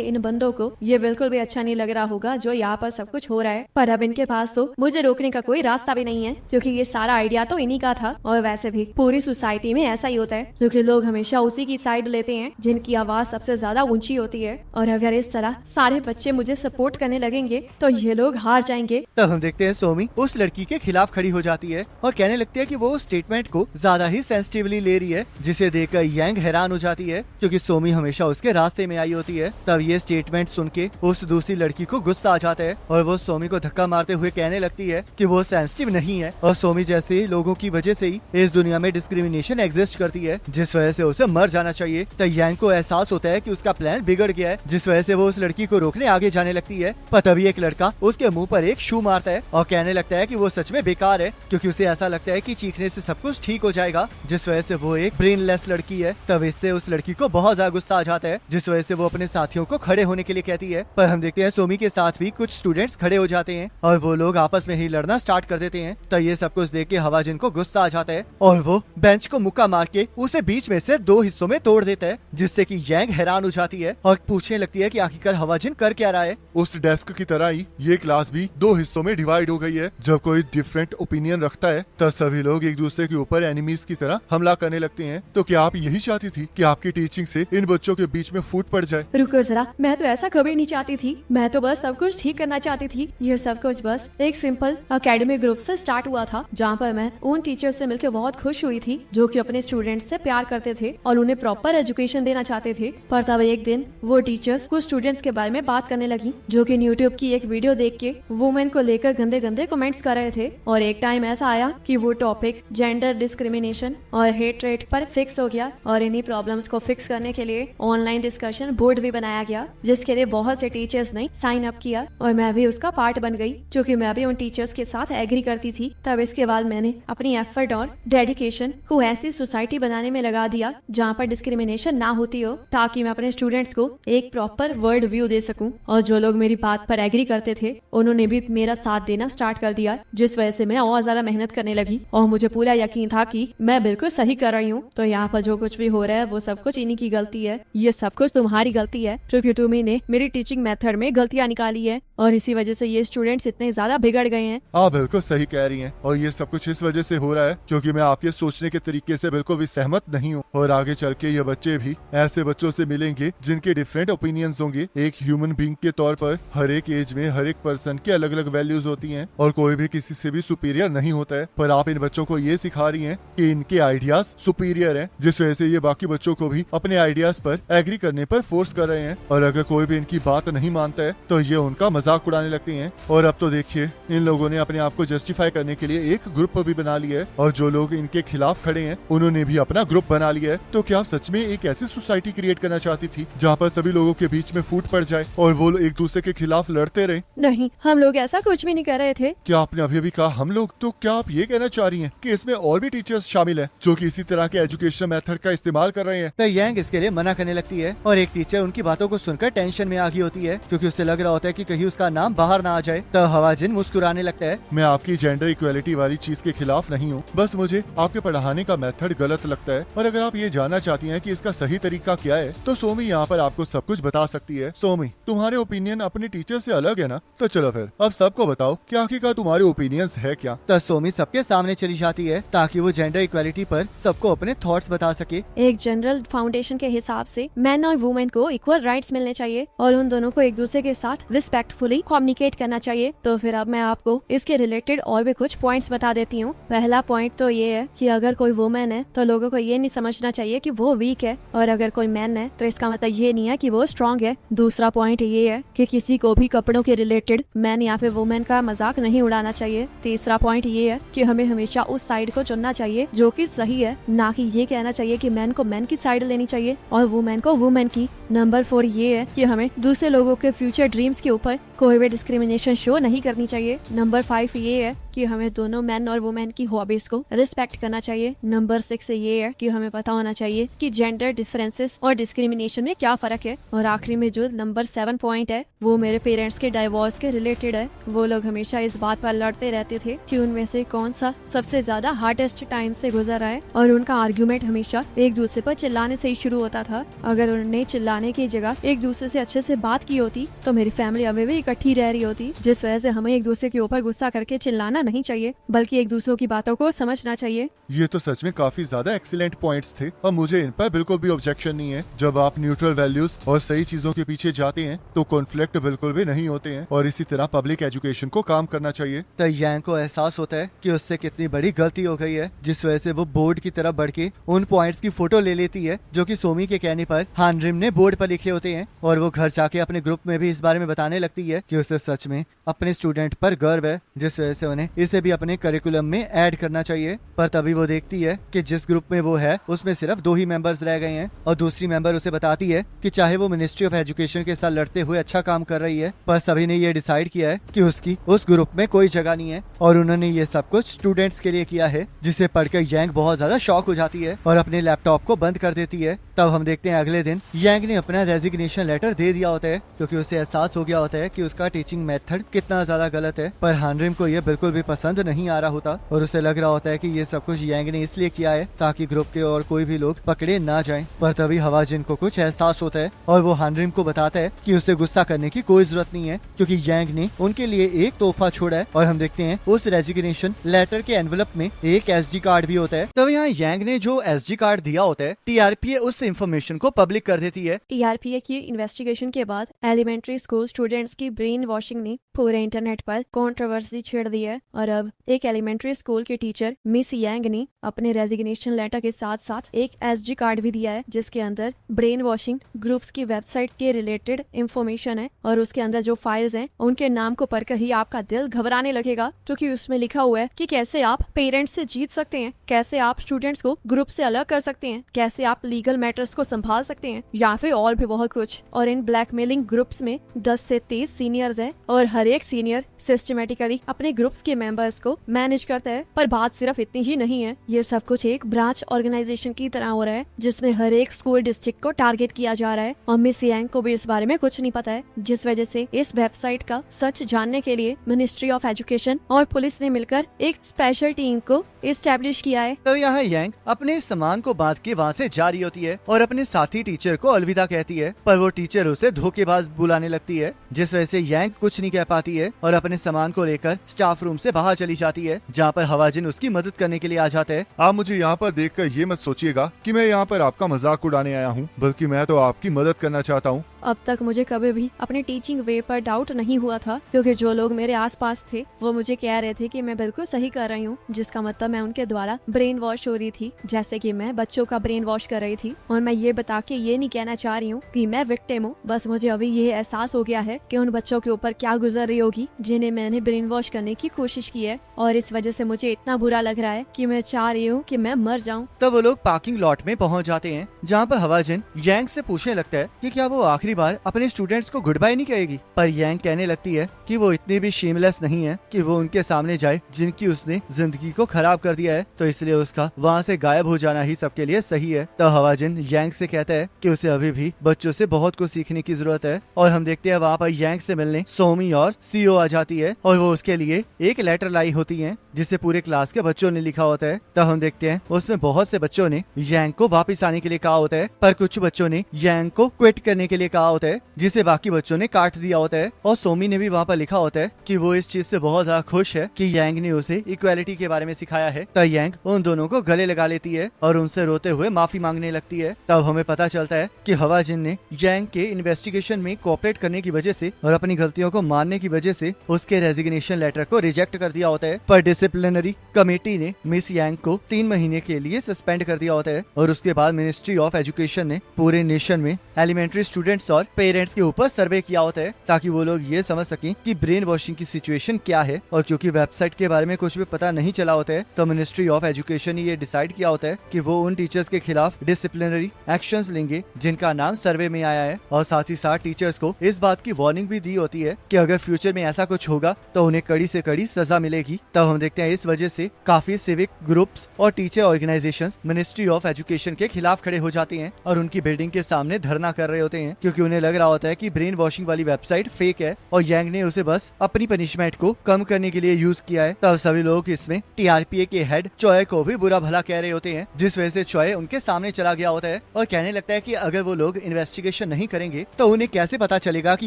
C: इन बंदों को ये बिल्कुल भी अच्छा नहीं लग रहा होगा जो यहाँ पर सब कुछ हो रहा है, पर अब इनके पास तो मुझे रोकने का कोई रास्ता भी नहीं है क्योंकि ये सारा आइडिया तो इन्हीं का था। और वैसे भी पूरी सोसाइटी में ऐसा ही होता है क्योंकि लोग हमेशा उसी की साइड लेते हैं जिनकी आवाज सबसे ज्यादा ऊंची होती है। और अगर इस तरह सारे बच्चे मुझे सपोर्ट करने लगेंगे तो ये लोग हार जाएंगे।
A: तब हम देखते हैं सोमी उस लड़की के खिलाफ खड़ी हो जाती है और कहने लगती है कि वो स्टेटमेंट को ज्यादा ही सेंसिटिवली ले रही है, जिसे देखकर यांग हैरान हो जाती है क्योंकि सोमी हमेशा उसके रास्ते में आई होती है। तब ये स्टेटमेंट सुन के उस दूसरी लड़की को गुस्सा आ जाता है और वो सोमी को धक्का मारते हुए कहने लगती है कि वो सेंसिटिव नहीं है और सोमी जैसे लोगों की वजह से ही इस दुनिया में डिस्क्रिमिनेशन एग्जिस्ट करती है, जिस वजह से उसे मर जाना चाहिए। तो यांग को एहसास होता है कि उसका प्लान बिगड़ गया है, जिस वजह से वो उस लड़की को रोकने आगे जाने लगती है। पर तभी एक लड़का उसके मुंह पर एक शू मारता है और कहने लगता है कि वो सच में बेकार है क्योंकि उसे ऐसा लगता है कि चीखने से सब कुछ ठीक हो जाएगा, जिस वजह से वो एक ब्रेनलेस लड़की है। तब इससे उस लड़की को बहुत ज्यादा गुस्सा आ जाता है, जिस वजह से वो अपने साथियों को खड़े होने के लिए कहती है। पर हम देखते हैं सोमी के साथ भी कुछ स्टूडेंट्स खड़े हो जाते हैं और वो लोग आपस में ही लड़ना स्टार्ट कर देते हैं। तो ये सब कुछ देख के हवाजिन को गुस्सा आ जाता है और वो बेंच को मुक्का मार के उसे बीच में से 2 हिस्सों में तोड़ देता है, जिससे कि यांग हैरान हो जाती है और पूछने लगती है कि आखिरकार हवाजिन कर क्या रहा है।
B: उस डेस्क की तरह ही ये क्लास भी 2 हिस्सों में डिवाइड हो गई है। जब कोई डिफरेंट ओपिनियन रखता है तब सभी लोग एक दूसरे के ऊपर एनिमीज की तरह हमला करने लगते हैं। तो क्या आप यही चाहती थी कि आपकी टीचिंग से इन बच्चों के बीच में फूट पड़ जाए?
C: रुको जरा, मैं तो ऐसा कभी नहीं चाहती थी। मैं तो बस सब कुछ ठीक करना चाहती थी। ये सब कुछ बस एक सिंपल एकेडमिक ग्रुप से स्टार्ट हुआ था जहाँ पर मैं उन टीचर्स से मिलकर बहुत खुश हुई थी जो कि अपने स्टूडेंट्स से प्यार करते थे और उन्हें प्रॉपर एजुकेशन देना चाहते थे। पर तब एक दिन वो टीचर्स कुछ स्टूडेंट्स के बारे में बात करने लगी जो कि यूट्यूब की एक वीडियो देख के वुमेन को लेकर गंदे गंदे कमेंट्स कर रहे थे। और एक टाइम ऐसा आया कि वो टॉपिक जेंडर डिस्क्रिमिनेशन और हेट रेट पर फिक्स हो गया और इन्हीं प्रॉब्लम्स को फिक्स करने के लिए ऑनलाइन डिस्कशन बोर्ड भी बनाया गया, जिसके लिए बहुत से टीचर्स ने साइन अप किया और मैं भी उसका पार्ट बन गई क्योंकि मैं भी उन टीचर्स के साथ एग्री करती थी। तब इसके बाद मैंने अपनी एफर्ट और डेडिकेशन को ऐसी सोसाइटी बनाने में लगा दिया जहाँ पर डिस्क्रिमिनेशन ना होती हो, ताकि मैं अपने स्टूडेंट्स को एक प्रॉपर वर्ल्ड व्यू दे सकूं। और जो लोग मेरी बात पर एग्री करते थे उन्होंने भी मेरा साथ देना स्टार्ट कर दिया, जिस वजह से मैं और ज्यादा मेहनत करने लगी और मुझे पूरा यकीन था कि मैं बिल्कुल सही कर रही हूँ। तो यहाँ पर जो कुछ भी हो रहा है वो सब कुछ इन्हीं की गलती है। ये सब कुछ तुम्हारी गलती है क्योंकि तुम्ही ने मेरी टीचिंग मेथड में गलतियाँ निकाली है और इसी वजह से ये स्टूडेंट्स इतने ज्यादा बिगड़ गए हैं।
B: आप बिल्कुल सही कह रही हैं और ये सब कुछ इस वजह से हो रहा है क्योंकि मैं आपके सोचने के तरीके से बिल्कुल भी सहमत नहीं हूँ और आगे चल के ये बच्चे भी ऐसे बच्चों से मिलेंगे जिनके डिफरेंट ओपिनियंस होंगे। एक ह्यूमन बीइंग के तौर पर हर एक एज में हर एक पर्सन की अलग अलग वैल्यूज होती हैं और कोई भी किसी से भी सुपीरियर नहीं होता है। पर आप इन बच्चों को ये सिखा रही हैं कि इनके आइडियाज सुपीरियर हैं, जिस वजह से ये बाकी बच्चों को भी अपने आइडियाज पर एग्री करने पर फोर्स कर रहे हैं और अगर कोई भी इनकी बात नहीं मानता है तो ये उनका मजाक उड़ाने लगती हैं। और अब तो देखिए इन लोगों ने अपने आप को जस्टिफाई करने के लिए एक ग्रुप भी बना लिया है और जो लोग इनके खिलाफ खड़े हैं उन्होंने भी अपना ग्रुप बना लिया है। तो क्या आप सच में एक ऐसी सोसाइटी क्रिएट करना चाहती थी जहाँ पर सभी लोगों के बीच में फूट पड़ जाए और वो एक दूसरे के खिलाफ लड़ते रहे?
C: नहीं, हम लोग ऐसा कुछ भी नहीं कर रहे थे।
B: क्या आपने अभी अभी कहा हम लोग? तो क्या आप ये कहना चाह रही हैं कि इसमें और भी टीचर्स शामिल हैं जो कि इसी तरह के एजुकेशन मेथड का इस्तेमाल कर रहे हैं?
A: तो यांग इसके लिए मना करने लगती है और एक टीचर उनकी बातों को सुनकर टेंशन में आ गई होती है क्योंकि उसे लग रहा होता है कि कहीं उसका नाम बाहर ना आ जाए। तब हवाजिन मुस्कुराने लगता है।
B: मैं आपकी जेंडर इक्वेलिटी वाली चीज के खिलाफ नहीं हूँ, बस मुझे आपके पढ़ाने का मेथड गलत लगता है। और अगर आप ये जानना चाहती हैं कि इसका सही तरीका क्या है, तो सोमी यहाँ पर आपको सब कुछ बता सकती है। सोमी, तुम्हारे ओपिनियन अपने टीचर से अलग है ना? तो चलो फिर अब सबको बताओ कि आखिरकार तुम्हारे ओपिनियंस है क्या।
A: तब सोमी सबके सामने चली जाती है ताकि वो जेंडर इक्वेलिटी पर सबको अपने थॉट्स बता सके।
C: एक जनरल फाउंडेशन के हिसाब से मैन और वुमेन को इक्वल राइट्स मिलने चाहिए और उन दोनों को एक दूसरे के साथ रिस्पेक्टफुली कम्युनिकेट करना चाहिए। तो फिर अब मैं आपको इसके रिलेटेड और भी कुछ पॉइंट्स बता देती हूँ। पहला पॉइंट तो ये है कि अगर कोई वुमेन है तो लोगों को ये नहीं समझना चाहिए कि वो वीक है, और अगर कोई मैन है तो इसका मतलब ये नहीं है कि वो स्ट्रांग है। दूसरा पॉइंट ये है कि किसी को भी कपड़ों के रिलेटेड मैन या फिर वुमेन का मजाक नहीं उड़ाना चाहिए। तीसरा पॉइंट ये है कि हमें हमेशा उस साइड को चुनना चाहिए जो कि सही है, ना कि ये कहना चाहिए कि मैन को मैन की साइड लेनी चाहिए और वुमेन को वुमेन की। नंबर 4 ये है कि हमें दूसरे लोगों के फ्यूचर ड्रीम्स के ऊपर कोई भी डिस्क्रिमिनेशन शो नहीं करनी चाहिए। नंबर 5 ये है कि हमें दोनों मैन और वुमेन की हॉबीज को रिस्पेक्ट करना चाहिए। नंबर 6 ये है कि हमें पता होना चाहिए कि जेंडर डिफरेंसेस और डिस्क्रिमिनेशन में क्या फर्क है। और आखिरी में जो नंबर 7 पॉइंट है वो मेरे पेरेंट्स के डाइवोर्स के रिलेटेड है। वो लोग हमेशा इस बात पर लड़ते रहते थे कि उनमें से कौन सा सबसे ज्यादा हार्डेस्ट टाइम से गुजर रहा है, और उनका आर्ग्यूमेंट हमेशा एक दूसरे पर चिल्लाने से ही शुरू होता था। अगर उन्होंने चिल्लाने की जगह एक दूसरे से अच्छे से बात की होती तो मेरी फैमिली अभी भी इकट्ठी रह रही होती। जिस वजह से हमें एक दूसरे के ऊपर गुस्सा करके चिल्लाना नहीं चाहिए, बल्कि एक दूसरों की बातों को समझना चाहिए।
B: ये तो सच में काफी ज्यादा एक्सीलेंट पॉइंट्स थे और मुझे इन पर बिल्कुल भी ऑब्जेक्शन नहीं है। जब आप न्यूट्रल वैल्यूज और सही चीजों के पीछे जाते हैं तो कॉन्फ्लिक्ट बिल्कुल भी नहीं होते हैं, और इसी तरह पब्लिक एजुकेशन को काम करना चाहिए।
A: तो यांग को एहसास होता है कि उससे कितनी बड़ी गलती हो गई है, जिस वजह से वो बोर्ड की तरफ बढ़ के उन पॉइंट्स की फोटो ले लेती है जो कि सोमी के कहने पर हानरिम ने बोर्ड पर लिखे होते हैं, और वो घर जाके अपने ग्रुप में भी इस बारे में बताने लगती है कि उसे सच में अपने स्टूडेंट पर गर्व है, जिस वजह से उन्हें इसे भी अपने करिकुलम में ऐड करना चाहिए। पर तभी वो देखती है कि जिस ग्रुप में वो है उसमें सिर्फ 2 ही मेंबर्स रह गए हैं, और दूसरी मेंबर उसे बताती है कि चाहे वो मिनिस्ट्री ऑफ एजुकेशन के साथ लड़ते हुए अच्छा काम कर रही है, पर सभी ने ये डिसाइड किया है कि उसकी उस ग्रुप में कोई जगह नहीं है, और उन्होंने ये सब कुछ स्टूडेंट्स के लिए किया है। जिसे पढ़कर यांग बहुत ज्यादा शॉक हो जाती है और अपने लैपटॉप को बंद कर देती है। तब हम देखते हैं अगले दिन यांग ने अपना रेजिग्नेशन लेटर दे दिया होता है, क्योंकि उसे एहसास हो गया होता है कि उसका टीचिंग मेथड कितना ज्यादा गलत है। पर हानरिम को ये बिल्कुल भी पसंद नहीं आ रहा होता, और उसे लग रहा होता है कि ये सब कुछ यांग ने इसलिए किया है ताकि ग्रुप के और कोई भी लोग पकड़े ना जाएं। पर तभी हवाजिन को कुछ एहसास होता है और वो हानरिम को बताता है कि उसे गुस्सा करने की कोई जरूरत नहीं है, क्योंकि यांग ने उनके लिए एक तोहफा छोड़ा है। और हम देखते हैं उस रेजिग्नेशन लेटर के एनवलप में एक SD कार्ड भी होता है। तब यहाँ यांग ने जो SD कार्ड दिया होता है, TRPA उस इंफॉर्मेशन को पब्लिक कर देती है।
C: TRPA की इन्वेस्टिगेशन के बाद एलिमेंट्री स्कूल स्टूडेंट्स की ब्रेन वॉशिंग ने पूरे इंटरनेट पर कंट्रोवर्सी छेड़ दी है, और अब एक एलिमेंट्री स्कूल के टीचर मिस यांग ने अपने रेजिग्नेशन लेटर के साथ साथ एक SD कार्ड भी दिया है, जिसके अंदर ब्रेन वॉशिंग ग्रुप्स की वेबसाइट के रिलेटेड इंफॉर्मेशन है। और उसके अंदर जो फाइल्स हैं उनके नाम को पढ़कर ही आपका दिल घबराने लगेगा, क्योंकि उसमें लिखा हुआ है कि कैसे आप पेरेंट्स से जीत सकते हैं, कैसे आप स्टूडेंट्स को ग्रुप से अलग कर सकते हैं, कैसे आप लीगल मैटर्स को संभाल सकते हैं, या फिर और भी बहुत कुछ। और इन ब्लैकमेलिंग ग्रुप्स में 10 से 30 सीनियर्स हैं, और हर एक सीनियर सिस्टमेटिकली अपने ग्रुप्स के मेंबर्स को मैनेज करता है। पर बात सिर्फ इतनी ही नहीं है, ये सब कुछ एक ब्रांच ऑर्गेनाइजेशन की तरह हो रहा है, जिसमें हर एक स्कूल डिस्ट्रिक्ट को टारगेट किया जा रहा है, और मिस यांग को भी इस बारे में कुछ नहीं पता है। जिस वजह से इस वेबसाइट का सच जानने के लिए मिनिस्ट्री ऑफ एजुकेशन और पुलिस ने मिलकर एक स्पेशल टीम को इस्टेब्लिश किया है।
A: तो यहाँ यांग अपने सामान को बांध के वहाँ से जा रही होती है और अपने साथी टीचर को अलविदा कहती है, पर वो टीचर उसे धोखेबाज बुलाने लगती है, जिस वजह से यांग कुछ नहीं कह पाती है और अपने सामान को लेकर स्टाफ रूम से बाहर चली जाती है, जहाँ पर हवाजिन उसकी मदद करने के लिए आ जाते हैं।
B: आप मुझे यहाँ पर देखकर ये मत सोचिएगा कि मैं यहाँ पर आपका मजाक उड़ाने आया हूँ, बल्कि मैं तो आपकी मदद करना चाहता हूँ।
C: अब तक मुझे कभी भी अपने टीचिंग वे पर डाउट नहीं हुआ था, क्योंकि जो लोग मेरे आसपास थे वो मुझे कह रहे थे कि मैं बिल्कुल सही कर रही हूँ, जिसका मतलब मैं उनके द्वारा ब्रेन वॉश हो रही थी, जैसे कि मैं बच्चों का ब्रेन वॉश कर रही थी। और मैं ये बता के ये नहीं कहना चाह रही हूँ कि मैं विक्टिम हूँ, बस मुझे अभी ये एहसास हो गया है कि उन बच्चों के ऊपर क्या गुजर रही होगी जिन्हें मैंने ब्रेन वॉश करने की कोशिश कोशिश की है और इस वजह से मुझे इतना बुरा लग रहा है कि मैं चाह रही हूँ कि मैं मर जाऊँ।
A: तब वो लोग पार्किंग लॉट में पहुंच जाते हैं जहाँ पर हवाजिन यांग से पूछने लगता है कि क्या वो आखिरी बार अपने स्टूडेंट्स को गुड बाय नहीं कहेगी। पर यांग कहने लगती है कि वो इतनी भी शेमलेस नहीं है कि वो उनके सामने जाए जिनकी उसने जिंदगी को खराब कर दिया है, तो इसलिए उसका वहाँ से गायब हो जाना ही सबके लिए सही है। तब हवाजिन यांग से कहता है कि उसे अभी भी बच्चों से बहुत कुछ सीखने की जरूरत है। और हम देखते हैं वहाँ पर यांग से मिलने सोमी और सीओ आ जाती है और वो उसके लिए एक लेटर लाई होती है जिसे पूरे क्लास के बच्चों ने लिखा होता है। तब हम देखते हैं उसमें बहुत से बच्चों ने यांग को वापस आने के लिए कहा होता है, पर कुछ बच्चों ने यांग को क्विट करने के लिए कहा होता है, जिसे बाकी बच्चों ने काट दिया होता है। और सोमी ने भी वहाँ पर लिखा होता है कि वो इस चीज से बहुत ज्यादा खुश है कि यांग ने उसे इक्वालिटी के बारे में सिखाया है। तब यांग उन दोनों को गले लगा लेती है और उनसे रोते हुए माफी मांगने लगती है। तब हमें पता चलता है कि हवाजिन ने यांग के इन्वेस्टिगेशन में कोऑपरेट करने की वजह से और अपनी गलतियों को मानने की वजह से उसके रेजिग्नेशन लेटर को रिजेक्ट कर दिया होता है। पर डिसिप्लिनरी कमेटी ने मिस यांग को 3 महीने के लिए सस्पेंड कर दिया होता है। और उसके बाद मिनिस्ट्री ऑफ एजुकेशन ने पूरे नेशन में एलिमेंट्री स्टूडेंट्स और पेरेंट्स के ऊपर सर्वे किया होता है ताकि वो लोग ये समझ सकें कि ब्रेन वॉशिंग की सिचुएशन क्या है। और क्योंकि वेबसाइट के बारे में कुछ भी पता नहीं चला होता है, तो मिनिस्ट्री ऑफ एजुकेशन ने ये डिसाइड किया होता है कि वो उन टीचर्स के खिलाफ डिसिप्लिनरी एक्शंस लेंगे जिनका नाम सर्वे में आया है। और साथ ही साथ टीचर्स को इस बात की वार्निंग भी दी होती है कि अगर फ्यूचर में ऐसा कुछ होगा तो उन्हें कड़ी से कड़ी सजा मिलेगी। तब हम देखते हैं इस वजह से काफी सिविक ग्रुप्स और teacher organisations ministry of education के खिलाफ खड़े हो जाते हैं और उनकी बिल्डिंग के सामने धरना कर रहे होते हैं, क्योंकि उन्हें लग रहा होता है कि ब्रेन वॉशिंग वाली वेबसाइट फेक है और यांग ने उसे बस अपनी पनिशमेंट को कम करने के लिए यूज किया है। तब सभी लोग इसमें टीआरपीए के हेड चॉय को भी बुरा भला कह रहे होते हैं, जिस वजह से चॉय उनके सामने चला गया होता है और कहने लगता है कि अगर वो लोग इन्वेस्टिगेशन नहीं करेंगे तो उन्हें कैसे पता चलेगा कि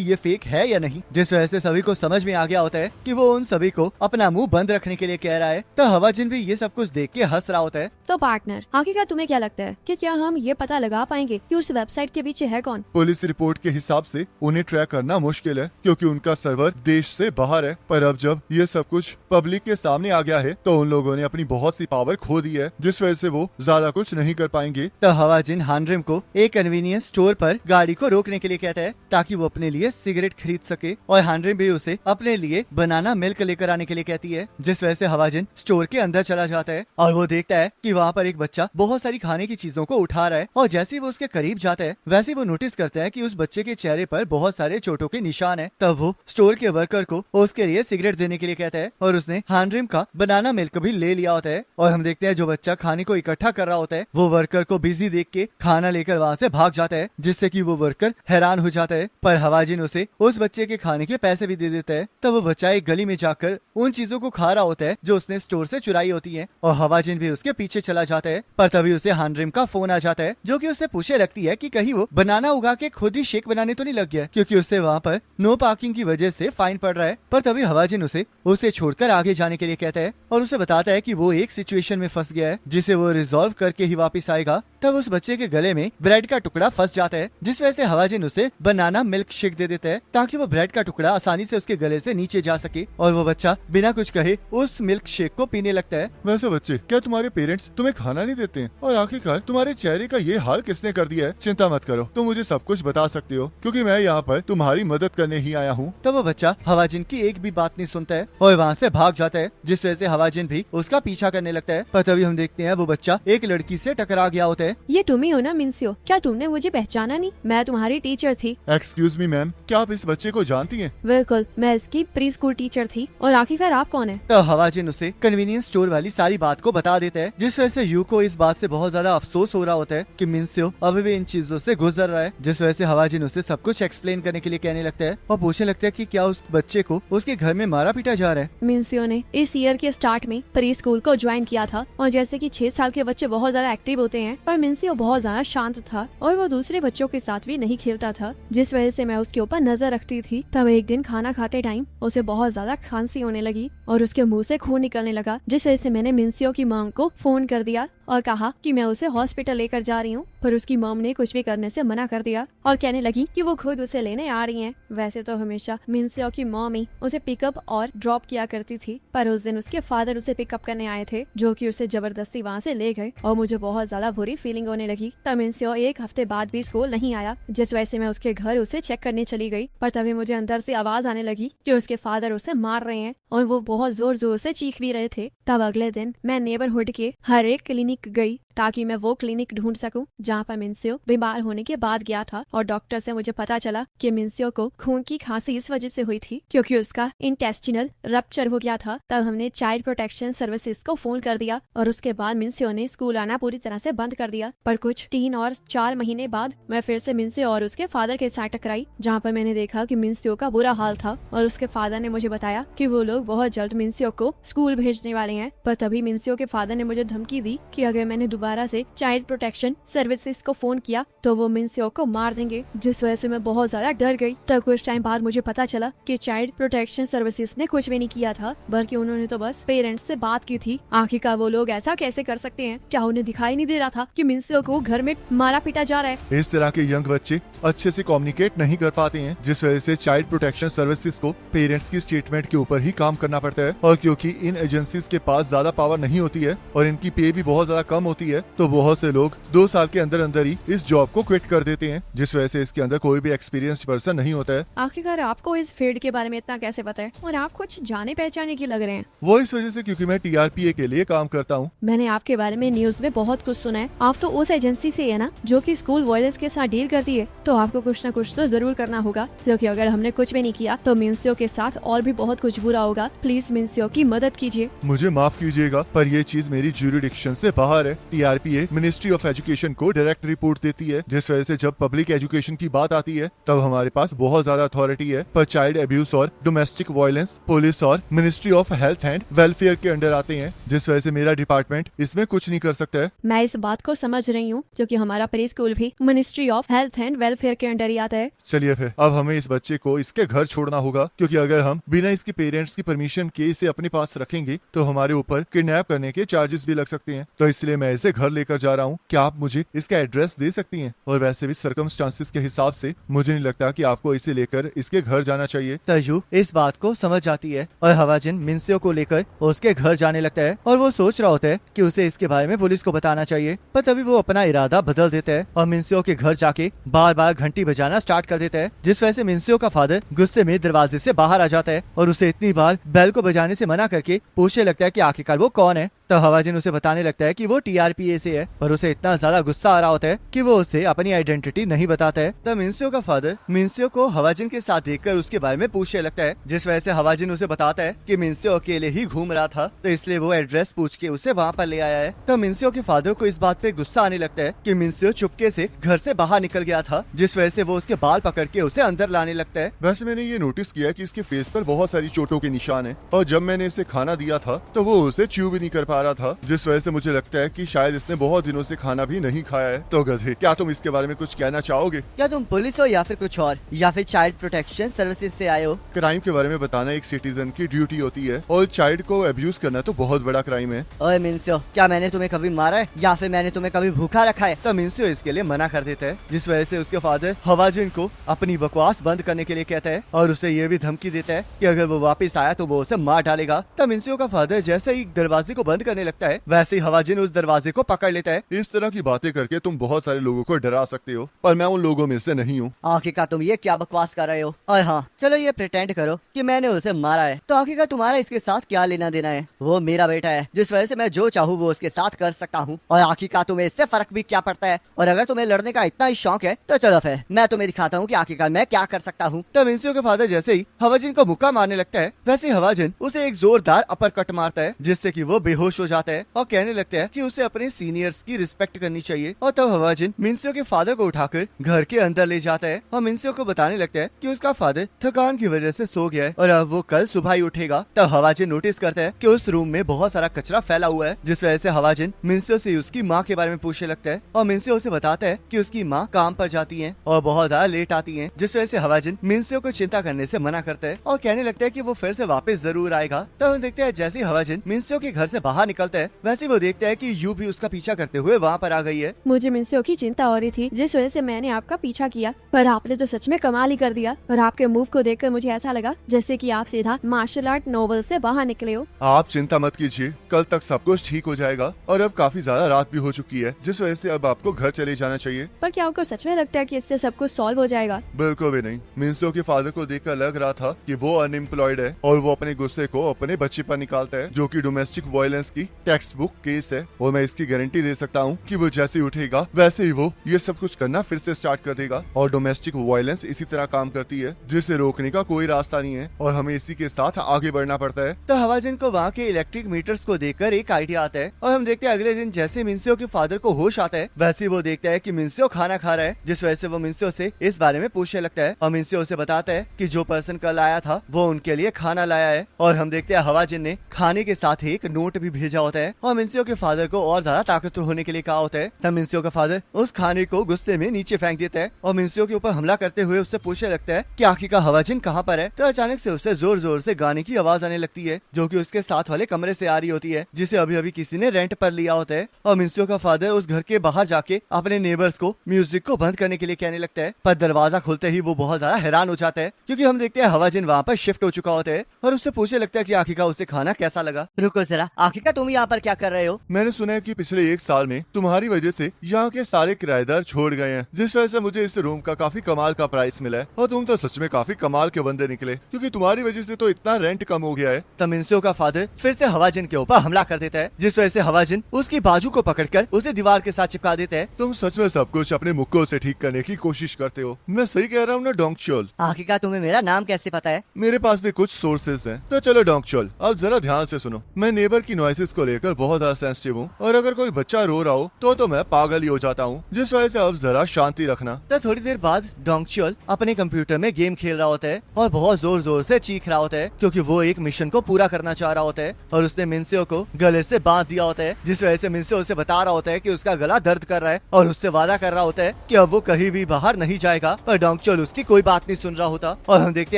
A: ये फेक है या नहीं। जिस वजह से सभी को समझ में आ गया होता है कि वो उन सभी को अपना मुंह बंद रखने के लिए कह रहा है। तो हवाजिन भी ये सब कुछ देख के हंस रहा होता है।
C: तो पार्टनर, आखिरकार तुम्हें क्या लगता है कि क्या हम ये पता लगा पाएंगे कि उस वेबसाइट के पीछे है कौन?
B: पुलिस रिपोर्ट के हिसाब से उन्हें ट्रैक करना मुश्किल है क्योंकि उनका सर्वर देश से बाहर है। पर अब जब ये सब कुछ पब्लिक के सामने आ गया है तो उन लोगों ने अपनी बहुत सी पावर खो दी है, जिस वजह से वो ज्यादा कुछ नहीं कर पाएंगे।
A: तो हवाजिन हानरिम को एक कन्वीनियंस स्टोर पर गाड़ी को रोकने के लिए कहता है ताकि वो अपने लिए सिगरेट खरीद सके। और हानरिम भी उसे अपने लिए बनाना मिल्क लेकर आने के लिए कहती है, जिस वजह से हवाजिन स्टोर के अंदर चला जाता है और वो देखता है कि वहाँ पर एक बच्चा बहुत सारी खाने की चीजों को उठा रहा है। और जैसे ही वो उसके करीब जाता है वैसे वो नोटिस करता है कि उस बच्चे के चेहरे पर बहुत सारे चोटों के निशान है। तब वो स्टोर के वर्कर को उसके लिए सिगरेट देने के लिए कहता है और उसने हानरिम का बनाना मिल्क भी ले लिया होता है। और हम देखते हैं जो बच्चा खाने को इकट्ठा कर रहा होता है वो वर्कर को बिजी देख के खाना लेकर वहाँ से भाग जाता है, जिससे कि वो वर्कर हैरान हो जाता है। पर हवाजिन उसे उस बच्चे के खाने के पैसे भी दे देता है। तब वो बच्चा एक गली में जाकर उन चीजों को खा रहा होता है जो उसने स्टोर से चुराई होती है और हवाजिन भी उसके पीछे चला जाता है। पर तभी उसे हानरिम का फोन आ जाता है जो कि उससे पूछने लगती है कि कहीं वो बनाना उगा के खुद ही शेक बनाने तो नहीं लग गया, क्योंकि उससे वहाँ पर नो पार्किंग की वजह से फाइन पड़ रहा है। पर तभी हवाजिन उसे छोड़कर आगे जाने के लिए कहता है और उसे बताता है कि वो एक सिचुएशन में फंस गया है जिसे वो रिजॉल्व करके ही वापस आएगा। तब उस बच्चे के गले में ब्रेड का टुकड़ा फंस जाता है, जिस वजह से हवाजिन उसे बनाना मिल्क शेक दे देता है ताकि वो ब्रेड का टुकड़ा आसानी से उसके गले से नीचे जा सके और वो बच्चा बिना कुछ कहे उस मिल्क शेक को पीने लगता है।
B: वैसे बच्चे, क्या तुम्हारे पेरेंट्स तुम्हें खाना नहीं देते हैं? और आखिरकार तुम्हारे चेहरे का ये हाल किसने कर दिया है? चिंता मत करो, तुम मुझे सब कुछ बता सकते हो क्योंकि मैं यहाँ पर तुम्हारी मदद करने ही आया हूँ।
A: तब वो बच्चा हवाजिन की एक भी बात नहीं सुनता है और वहाँ से भाग जाता है, जिस वजह से हवाजिन भी उसका पीछा करने लगता है। पर तभी हम देखते हैं वो बच्चा एक लड़की से टकरा गया होता है।
C: ये तुम ही हो ना मिन्सियो? क्या तुमने मुझे पहचाना नहीं? मैं तुम्हारी टीचर थी।
B: एक्सक्यूज मी मैम, क्या आप इस बच्चे को जानती हैं?
C: बिल्कुल, मैं इसकी प्री स्कूल टीचर थी। और आखिरकार आप कौन है?
A: तो हवाजिन उसे कन्वीनियंस स्टोर वाली सारी बात को बता देता है, जिस वजह से यू को इस बात से बहुत ज्यादा अफसोस हो रहा होता है कि मिन्सियो अभी भी इन चीजों से गुजर रहा है। जिस वजह से हवाजिन उसे सब कुछ एक्सप्लेन करने के लिए कहने लगता है और पूछने लगता है कि क्या उस बच्चे को उसके घर में मारा पीटा जा रहा है।
C: मिन्सियो ने इस ईयर के स्टार्ट में प्री स्कूल को ज्वाइन किया था और जैसे कि 6 साल के बच्चे बहुत ज्यादा एक्टिव होते हैं, पर मिन्सियो बहुत ज्यादा शांत था और वो दूसरे बच्चों के साथ भी नहीं खेलता था, जिस वजह से मैं उसके ऊपर नजर रखती थी। तब एक दिन खाना खाते टाइम उसे बहुत ज्यादा खांसी होने लगी और उसके मुंह से खून निकलने लगा, जिस वजह से मैंने मिन्सियो की मांग को फोन कर दिया और कहा कि मैं उसे हॉस्पिटल लेकर जा रही हूँ पर उसकी मॉम ने कुछ भी करने से मना कर दिया और कहने लगी कि वो खुद उसे लेने आ रही हैं। वैसे तो हमेशा मिनसेओ की मॉम ही उसे पिकअप और ड्रॉप किया करती थी, पर उस दिन उसके फादर उसे पिकअप करने आए थे, जो कि उसे जबरदस्ती वहाँ से ले गए और मुझे बहुत ज्यादा बुरी फीलिंग होने लगी। तब मिनसेओ एक हफ्ते बाद भी स्कूल नहीं आया, जिस वजह से मैं उसके घर उसे चेक करने चली गई। पर तभी मुझे अंदर से आवाज आने लगी कि उसके फादर उसे मार रहे हैं और वो बहुत जोर जोर से चीख भी रहे थे। तब अगले दिन मैं नेबरहुड के हर एक क्लिनिक गई ताकि मैं वो क्लिनिक ढूंढ सकूं जहाँ पर मिनसेओ बीमार होने के बाद गया था, और डॉक्टर से मुझे पता चला कि मिनसेओ को खून की खांसी इस वजह से हुई थी क्योंकि उसका इंटेस्टिनल रप्चर हो गया था। तब हमने चाइल्ड प्रोटेक्शन सर्विसेज को फोन कर दिया और उसके बाद मिनसेओ ने स्कूल आना पूरी तरह से बंद कर दिया। पर कुछ 3 और 4 महीने बाद मैं फिर से मिनसेओ और उसके फादर के साथ टकराई, जहाँ पर मैंने देखा कि मिनसेओ का बुरा हाल था और उसके फादर ने मुझे बताया कि वो लोग बहुत जल्द मिनसेओ को स्कूल भेजने वाले हैं। पर तभी मिनसेओ के फादर ने मुझे धमकी दी कि अगर मैंने दोबारा से चाइल्ड प्रोटेक्शन सर्विसेज को फोन किया तो वो मिनसेओ को मार देंगे, जिस वजह से मैं बहुत ज्यादा डर गई। तब कुछ टाइम बाद मुझे पता चला कि चाइल्ड प्रोटेक्शन सर्विसेज ने कुछ भी नहीं किया था, बल्कि उन्होंने तो बस पेरेंट्स से बात की थी। आखिरकार वो लोग ऐसा कैसे कर सकते हैं? क्या उन्हें दिखाई नहीं दे रहा था कि मिनसेओ को घर में मारा पीटा जा रहा है?
B: इस तरह के यंग बच्चे अच्छे से कम्युनिकेट नहीं कर पाते हैं, जिस वजह से चाइल्ड प्रोटेक्शन सर्विसेज को पेरेंट्स की स्टेटमेंट के ऊपर ही काम करना पड़ता है। और क्योंकि इन एजेंसीज के पास ज्यादा पावर नहीं होती है और इनकी पे भी बहुत ज्यादा कम होती है, तो बहुत से लोग 2 साल के अंदर अंदर ही इस जॉब को क्विट कर देते हैं, जिस वजह से इसके अंदर कोई भी एक्सपीरियंस्ड पर्सन नहीं होता है।
C: आखिरकार आपको इस फील्ड के बारे में इतना कैसे पता है और आप कुछ जाने पहचाने की लग रहे हैं?
B: वो इस वजह से क्योंकि मैं TRPA के लिए काम करता हूँ।
C: मैंने आपके बारे में न्यूज में बहुत कुछ सुना है। आप तो उस एजेंसी से है ना जो कि स्कूल वायलेंस के साथ डील करती है, तो आपको कुछ न कुछ तो जरूर करना होगा, क्योंकि अगर हमने कुछ भी नहीं किया तो मिनसेओ के साथ और भी बहुत कुछ बुरा होगा। प्लीज मिनसेओ की मदद कीजिए।
B: मुझे माफ कीजिएगा, पर ये चीज मेरी ज्यूरिडिक्शन से बाहर है। TRPA मिनिस्ट्री ऑफ एजुकेशन को डायरेक्ट रिपोर्ट देती है, जिस वजह से जब पब्लिक एजुकेशन की बात आती है तब हमारे पास बहुत ज्यादा अथॉरिटी है। पर चाइल्ड अब्यूज और डोमेस्टिक वायलेंस पुलिस और ministry of health and welfare के अंडर आते हैं, जिस वजह से मेरा डिपार्टमेंट इसमें कुछ नहीं कर सकता है।
C: मैं इस बात को समझ रही हूँ, क्योंकि हमारा प्री स्कूल भी ministry of health and welfare के अंडर ही आता है।
B: चलिए फिर अब हमें इस बच्चे को इसके घर छोड़ना होगा, क्योंकि अगर हम बिना इसके पेरेंट्स की परमिशन के इसे अपने पास रखेंगे तो हमारे ऊपर किडनैप करने के चार्जेस भी लग सकते हैं। तो इसलिए मैं इसे घर लेकर जा रहा हूँ। क्या आप मुझे इसका एड्रेस दे सकती हैं? और वैसे भी सर्कमस्टांसिस के हिसाब से मुझे नहीं लगता कि आपको इसे लेकर इसके घर जाना चाहिए।
A: तयू इस बात को समझ जाती है और हवाजिन मिनसेओ को लेकर उसके घर जाने लगता है और वो सोच रहा होता है कि उसे इसके बारे में पुलिस को बताना चाहिए। पर तभी वो अपना इरादा बदल देता है और मिनसेओ के घर जाके बार बार घंटी बजाना स्टार्ट कर देता है, जिस वजह से मिनसेओ का फादर गुस्से में दरवाजे से बाहर आ जाता है और उसे इतनी बार बेल को बजाने से मना करके पूछने लगता है कि आखिरकार वो कौन है। तो हवाजिन उसे बताने लगता है कि वो TRPA से है, पर उसे इतना ज्यादा गुस्सा आ रहा होता है कि वो उसे अपनी आइडेंटिटी नहीं बताता है। तब मिनसेओ का फादर मिनसेओ को हवाजिन के साथ देखकर उसके बारे में पूछने लगता है, जिस वजह से हवाजिन उसे बताता है कि मिनसेओ अकेले ही घूम रहा था, तो इसलिए वो एड्रेस पूछ के उसे वहाँ पर ले आया है। तब मिनसेओ के फादर को इस बात पे गुस्सा आने लगता है कि मिनसेओ चुपके से घर से बाहर निकल गया था, जिस वजह से वो उसके बाल पकड़ के उसे अंदर लाने लगता है।
B: वैसे मैंने ये नोटिस किया कि इसके फेस पर बहुत सारी चोटों के निशान हैं, और जब मैंने इसे खाना दिया था तो वो उसे च्यू भी नहीं कर पा रहा था, जिस वजह से मुझे लगता है कि शायद इसने बहुत दिनों से खाना भी नहीं खाया है। तो गधे, क्या तुम इसके बारे में कुछ कहना चाहोगे?
D: क्या तुम पुलिस हो या फिर कुछ और, या फिर चाइल्ड प्रोटेक्शन सर्विसेज से आए हो?
B: क्राइम के बारे में बताना एक सिटीजन की ड्यूटी होती है, और चाइल्ड को अब्यूज करना तो बहुत बड़ा क्राइम है।
D: ओए मिनसेओ, क्या मैंने तुम्हें कभी मारा है या फिर मैंने तुम्हें कभी भूखा रखा है?
A: तब मिनसेओ इसके लिए मना कर देता है, जिस वजह से उसके फादर हवाजिन को अपनी बकवास बंद करने के लिए कहता है और उसे ये भी धमकी देता है कि अगर वो वापस आया तो वो उसे मार डालेगा। तब मिनसेओ का फादर जैसे ही दरवाजे को बंद करने लगता है, वैसे ही हवाजिन उस दरवाजे को पकड़ लेता है।
B: इस तरह की बातें करके तुम बहुत सारे लोगों को डरा सकते हो, पर मैं उन लोगों में से नहीं हूँ।
D: आखिरकार तुम ये क्या बकवास कर रहे हो? और हाँ, चलो ये प्रिटेंड करो कि मैंने उसे मारा है, तो आखिरकार तुम्हारा इसके साथ क्या लेना देना है? वो मेरा बेटा है, जिस वजह से मैं जो चाहूँ वो उसके साथ कर सकता हूँ, और आखिरकार तुम्हें इससे फर्क भी क्या पड़ता है? और अगर तुम्हें लड़ने का इतना ही शौक है तो चलो फिर मैं तुम्हें दिखाता हूँ कि आखिरकार मैं क्या कर सकता हूँ।
A: तब मिनसेओ के फादर जैसे ही हवाजिन को मुक्का मारने लगता है, वैसे ही हवाजिन उसे एक जोरदार अपर कट मारता है, जिससे कि वो बेहोश हो जाता है और कहने लगता है कि उसे अपने सीनियर्स की रिस्पेक्ट करनी चाहिए। और तब हवाजिन मिनसेओ के फादर को उठाकर घर के अंदर ले जाता है और मिनसेओ को बताने लगता है कि उसका फादर थकान की वजह से सो गया है और अब वो कल सुबह ही उठेगा। तब हवाजिन नोटिस करता है कि उस रूम में बहुत सारा कचरा फैला हुआ है, जिस वजह से हवाजिन मिनसेओ से उसकी माँ के बारे में पूछने लगता है और मिनसेओ उसे बताता है कि उसकी माँ काम पर जाती है और बहुत ज्यादा लेट आती है, जिस वजह से हवाजिन मिनसेओ को चिंता करने से मना करता है और कहने लगता है कि वो फिर से वापस जरूर आएगा। तब हम देखते हैं जैसे ही हवाजिन मिनसेओ के घर से बाहर बाहर निकलता है। वैसे वो देखता है कि यू भी उसका पीछा करते हुए वहाँ पर आ गई है।
C: मुझे मिन्सियो की चिंता हो रही थी, जिस वजह से मैंने आपका पीछा किया, पर आपने तो सच में कमाल ही कर दिया। और आपके मूव को देखकर मुझे ऐसा लगा जैसे कि आप सीधा मार्शल आर्ट नोवेल से बाहर निकले हो।
B: आप चिंता मत कीजिए, कल तक सब कुछ ठीक हो जाएगा। और अब काफी ज्यादा रात भी हो चुकी है, जिस वजह से अब आपको घर चले जाना चाहिए।
C: पर क्या आपको सच में लगता है कि इससे सब कुछ सॉल्व हो जाएगा?
B: बिल्कुल भी नहीं। मिन्सियो के फादर को देखकर लग रहा था कि वो अनएम्प्लॉयड है और वो अपने गुस्से को अपने बच्चे पर निकालता है, जो कि डोमेस्टिक वायलेंस की टेक्स्ट बुक केस है। और मैं इसकी गारंटी दे सकता हूँ कि वो जैसे ही उठेगा वैसे ही वो ये सब कुछ करना फिर से स्टार्ट कर देगा। और डोमेस्टिक वायलेंस इसी तरह काम करती है, जिसे रोकने का कोई रास्ता नहीं है और हमें इसी के साथ आगे बढ़ना पड़ता है।
A: तो हवाजिन को वहाँ के इलेक्ट्रिक मीटर्स को देखकर एक आइडिया आता है और हम देखते हैं अगले दिन जैसे मिन्सियो के फादर को होश आता है, वैसे ही वो देखता है कि मिन्सियो खाना खा रहा है, जिस वजह से वो मिन्सियो से इस बारे में पूछने लगता है। और मिन्सियो उसे बताता है कि जो पर्सन कल आया था वो उनके लिए खाना लाया है। और हम देखते हैं हवाजिन ने खाने के साथ ही एक नोट भी भेजा होता है और मिन्सियो के फादर को और ज्यादा ताकतवर होने के लिए कहा होता है। तब मिन्सियो का फादर उस खाने को गुस्से में नीचे फेंक देता है और मिन्सियो के ऊपर हमला करते हुए उससे पूछने लगता है कि आखिर का हवाजिन कहाँ पर है। तो अचानक से उससे जोर जोर से गाने की आवाज आने लगती है, जो कि उसके साथ वाले कमरे से आ रही होती है, जिसे अभी अभी किसी ने रेंट पर लिया होता है। और मिन्सियो का फादर उस घर के बाहर जाके अपने नेबर्स को म्यूजिक को बंद करने के लिए कहने लगता है, पर दरवाजा खुलते ही वो बहुत ज्यादा हैरान हो जाता है, क्योंकि हम देखते हैं हवाजिन वहाँ पर शिफ्ट हो चुका होता है और उससे पूछने लगता है कि आखिर का उसे खाना कैसा लगा।
D: रुको जरा, आखिर का तुम यहाँ पर क्या कर रहे हो?
B: मैंने सुना है कि पिछले 1 साल में तुम्हारी वजह से यहाँ के सारे किराएदार छोड़ गए हैं, जिस वजह से मुझे इस रूम का काफी कमाल का प्राइस मिला है। और तुम तो सच में काफी कमाल के बंदे निकले, क्योंकि तुम्हारी वजह से तो इतना रेंट कम हो गया है।
A: तब मिन्सियो का फादर फिर से हवाजिन के ऊपर हमला कर देता है, जिस वजह से हवाजिन उसकी बाजू को पकड़कर उसे दीवार के साथ चिपका देता है।
B: तुम सच में सब कुछ अपने मुक्कों से ठीक करने की कोशिश करते हो। मैं सही कह रहा हूँ ना डोंगचोल?
D: आखिर का तुम्हें मेरा नाम कैसे पता है?
B: मेरे पास भी कुछ सोर्सेज हैं। तो चलो डोंगचोल, अब जरा ध्यान से सुनो। मैं नेबर की नॉइसेस को लेकर बहुत ज्यादा सेंसिटिव हूँ और अगर कोई बच्चा रो रहा हो तो मैं पागल ही हो जाता हूँ, जिस वजह से अब जरा शांति रखना।
A: तो थोड़ी देर बाद डोंगचोल अपने कंप्यूटर में गेम खेल रहा होता है और बहुत जोर जोर से चीख रहा होता है, क्योंकि वो एक मिशन को पूरा करना चाह रहा होता है और उसने मिन्सियो को गले से बांध दिया होता है, जिस वजह से मिन्सियो उसे बता रहा होता है कि उसका गला दर्द कर रहा है और उससे वादा कर रहा होता है कि अब वो कहीं भी बाहर नहीं जाएगा। पर डोंगचोल उसकी कोई बात नहीं सुन रहा होता और हम देखते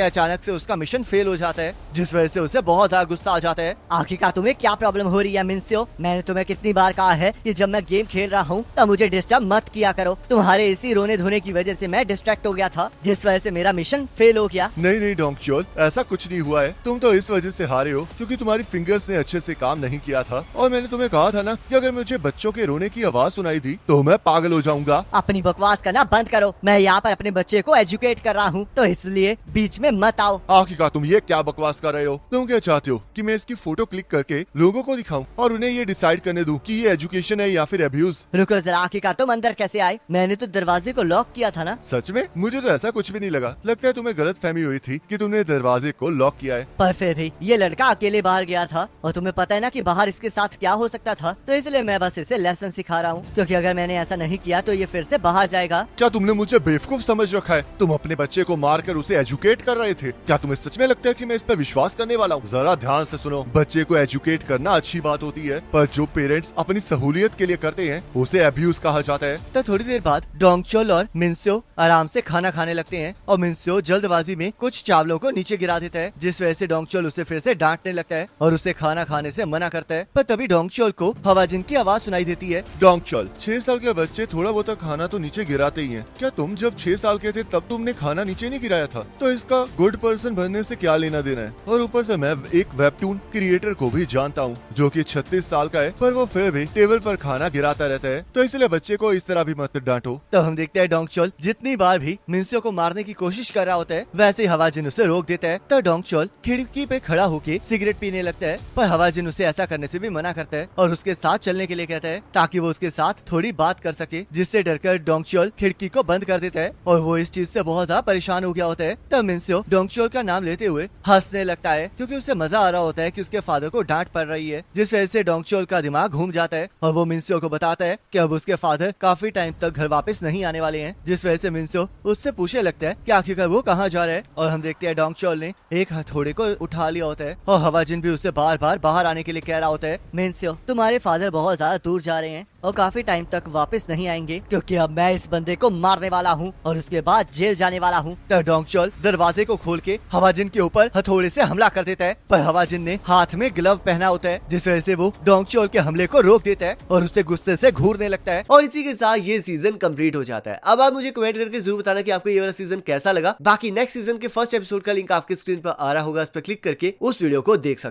A: हैं अचानक से उसका मिशन फेल हो जाता है, जिस वजह से उसे बहुत ज्यादा गुस्सा आ जाता है।
D: आखिर का तुम्हें क्या प्रॉब्लम हो रही है मिन्सियो? मैंने तुम्हें कितनी बार कहा है कि जब मैं गेम खेल रहा हूँ तब मुझे डिस्टर्ब मत किया करो। तुम्हारे इसी रोने धोने की वजह से मैं डिस्ट्रैक्ट हो गया था, जिस वजह से मेरा मिशन फेल हो गया।
B: नहीं नहीं डोंगचोल, ऐसा कुछ नहीं हुआ है। तुम तो इस वजह से हारे हो क्योंकि तुम्हारी फिंगर्स ने अच्छे से काम नहीं किया था। और मैंने तुम्हें कहा था ना कि अगर मुझे बच्चों के रोने की आवाज सुनाई दी तो मैं पागल हो जाऊंगा।
D: अपनी बकवास करना बंद करो। मैं यहाँ पर अपने बच्चे को एजुकेट कर रहा हूँ, तो इसलिए बीच में मत आओ।
B: आखिर का तुम ये क्या बकवास कर रहे हो? तुम क्या चाहते हो कि मैं इसकी फोटो क्लिक करके लोगों को दिखाऊं और उन्हें ये डिसाइड करने दूं कि ये एजुकेशन है या फिर अब्यूज?
D: रुको जरा, आखिर का तुम अंदर कैसे आए? मैंने तो दरवाजे को लॉक किया था ना।
B: सच में? मुझे तो ऐसा कुछ भी नहीं लगा। लगता है तुम्हें गलत फहमी हुई थी कि तुमने दरवाजे को लॉक किया है।
D: पर फिर भी ये लड़का अकेले बाहर गया था और तुम्हें पता है ना कि बाहर इसके साथ क्या हो सकता था, तो इसलिए मैं बस इसे लेसन सिखा रहा हूँ, क्योंकि अगर मैंने ऐसा नहीं किया तो ये फिर से बाहर जाएगा।
B: क्या तुमने मुझे बेवकूफ समझ रखा है? तुम अपने बच्चे को मारकर उसे एजुकेट कर रहे थे। क्या तुम्हें सच में लगता है कि मैं इस पर विश्वास करने वाला हूँ? जरा ध्यान से सुनो, बच्चे को एजुकेट करना अच्छी बात होती है, पर जो पेरेंट्स अपनी सहूलियत के लिए करते हैं उसे अब्यूज कहा जाता है।
A: तो थोड़ी देर बाद डोंगचोल और मिन्सियो आराम से खाना खाने लगते हैं और मिन्सियो जल्दबाजी में कुछ चावलों को नीचे गिरा देता है, जिस वजह से डोंगचोल उसे फिर से डांटने लगता है और उसे खाना खाने से मना करता है। पर तभी डोंगचोल को हवाजिन की आवाज सुनाई देती है।
B: डोंगचोल, 6 साल के बच्चे थोड़ा बहुत खाना तो नीचे गिराते ही हैं। क्या तुम जब 6 साल के थे तब तुमने खाना नीचे नहीं गिराया था? तो इसका गुड पर्सन बनने से क्या लेना देना है? और ऊपर से मैं एक वेबटून क्रिएटर को भी जानता हूँ जो कि 36 साल का है, पर वो फिर भी टेबल पर खाना गिराता रहता है। तो इसलिए बच्चे को इस तरह भी मत डांटो।
A: तो हम देखते हैं डोंगचोल जितनी बार भी मिन्सियो को मारने की कोशिश कर रहा होता है, वैसे ही हवाजिन उसे रोक देता है। तो डोंगचोल खिड़की पे खड़ा होकर सिगरेट पीने लगता है, पर हवाजिन उसे ऐसा करने से भी मना करता है और उसके साथ चलने के लिए कहता है ताकि वो उसके साथ थोड़ी बात कर सके, जिससे डरकर डोंगचोल खिड़की को बंद कर देता है और वो इस चीज से बहुत ज्यादा परेशान हो गया होता है। तब मिन्सियो डोंगचोल का नाम लेते हुए हंसने लगता है, क्योंकि उसे मजा आ रहा होता है कि उसके फादर को डांट पड़ रही है, जिस वजह से डोंगचोल का दिमाग घूम जाता है और वो मिन्सियो को बताता है कि अब उसके फादर काफी टाइम तक घर वापस नहीं आने वाले हैं, जिस वजह से मिन्सियो उससे पूछने लगता है कि आखिरकार वो कहाँ जा रहा है। और हम देखते हैं डोंगचोल ने एक हथौड़े को उठा लिया होता है और हवाजिन भी उसे बार बार बाहर आने के लिए कह रहा होता है।
D: मिन्सियो, तुम्हारे फादर बहुत ज्यादा दूर जा रहे हैं, और काफी टाइम तक वापस नहीं आएंगे, क्योंकि अब मैं इस बंदे को मारने वाला हूँ और उसके बाद जेल जाने वाला हूँ।
A: तो डोंगचोल दरवाजे को खोल के हवाजिन के ऊपर हथौड़े से हमला कर देता है, पर हवाजिन ने हाथ में ग्लव पहना होता है, जिस वजह से वो डोंगचोल के हमले को रोक देता है और उसे गुस्से से घूरने लगता है।
E: और इसी के साथ ये सीजन कंप्लीट हो जाता है। अब आप मुझे कमेंट करके जरूर बताना कि आपको ये वाला सीजन कैसा लगा। बाकी नेक्स्ट सीजन के फर्स्ट एपिसोड का लिंक आपके स्क्रीन पर आ रहा होगा, इस पर क्लिक करके उस वीडियो को देख सकते हैं।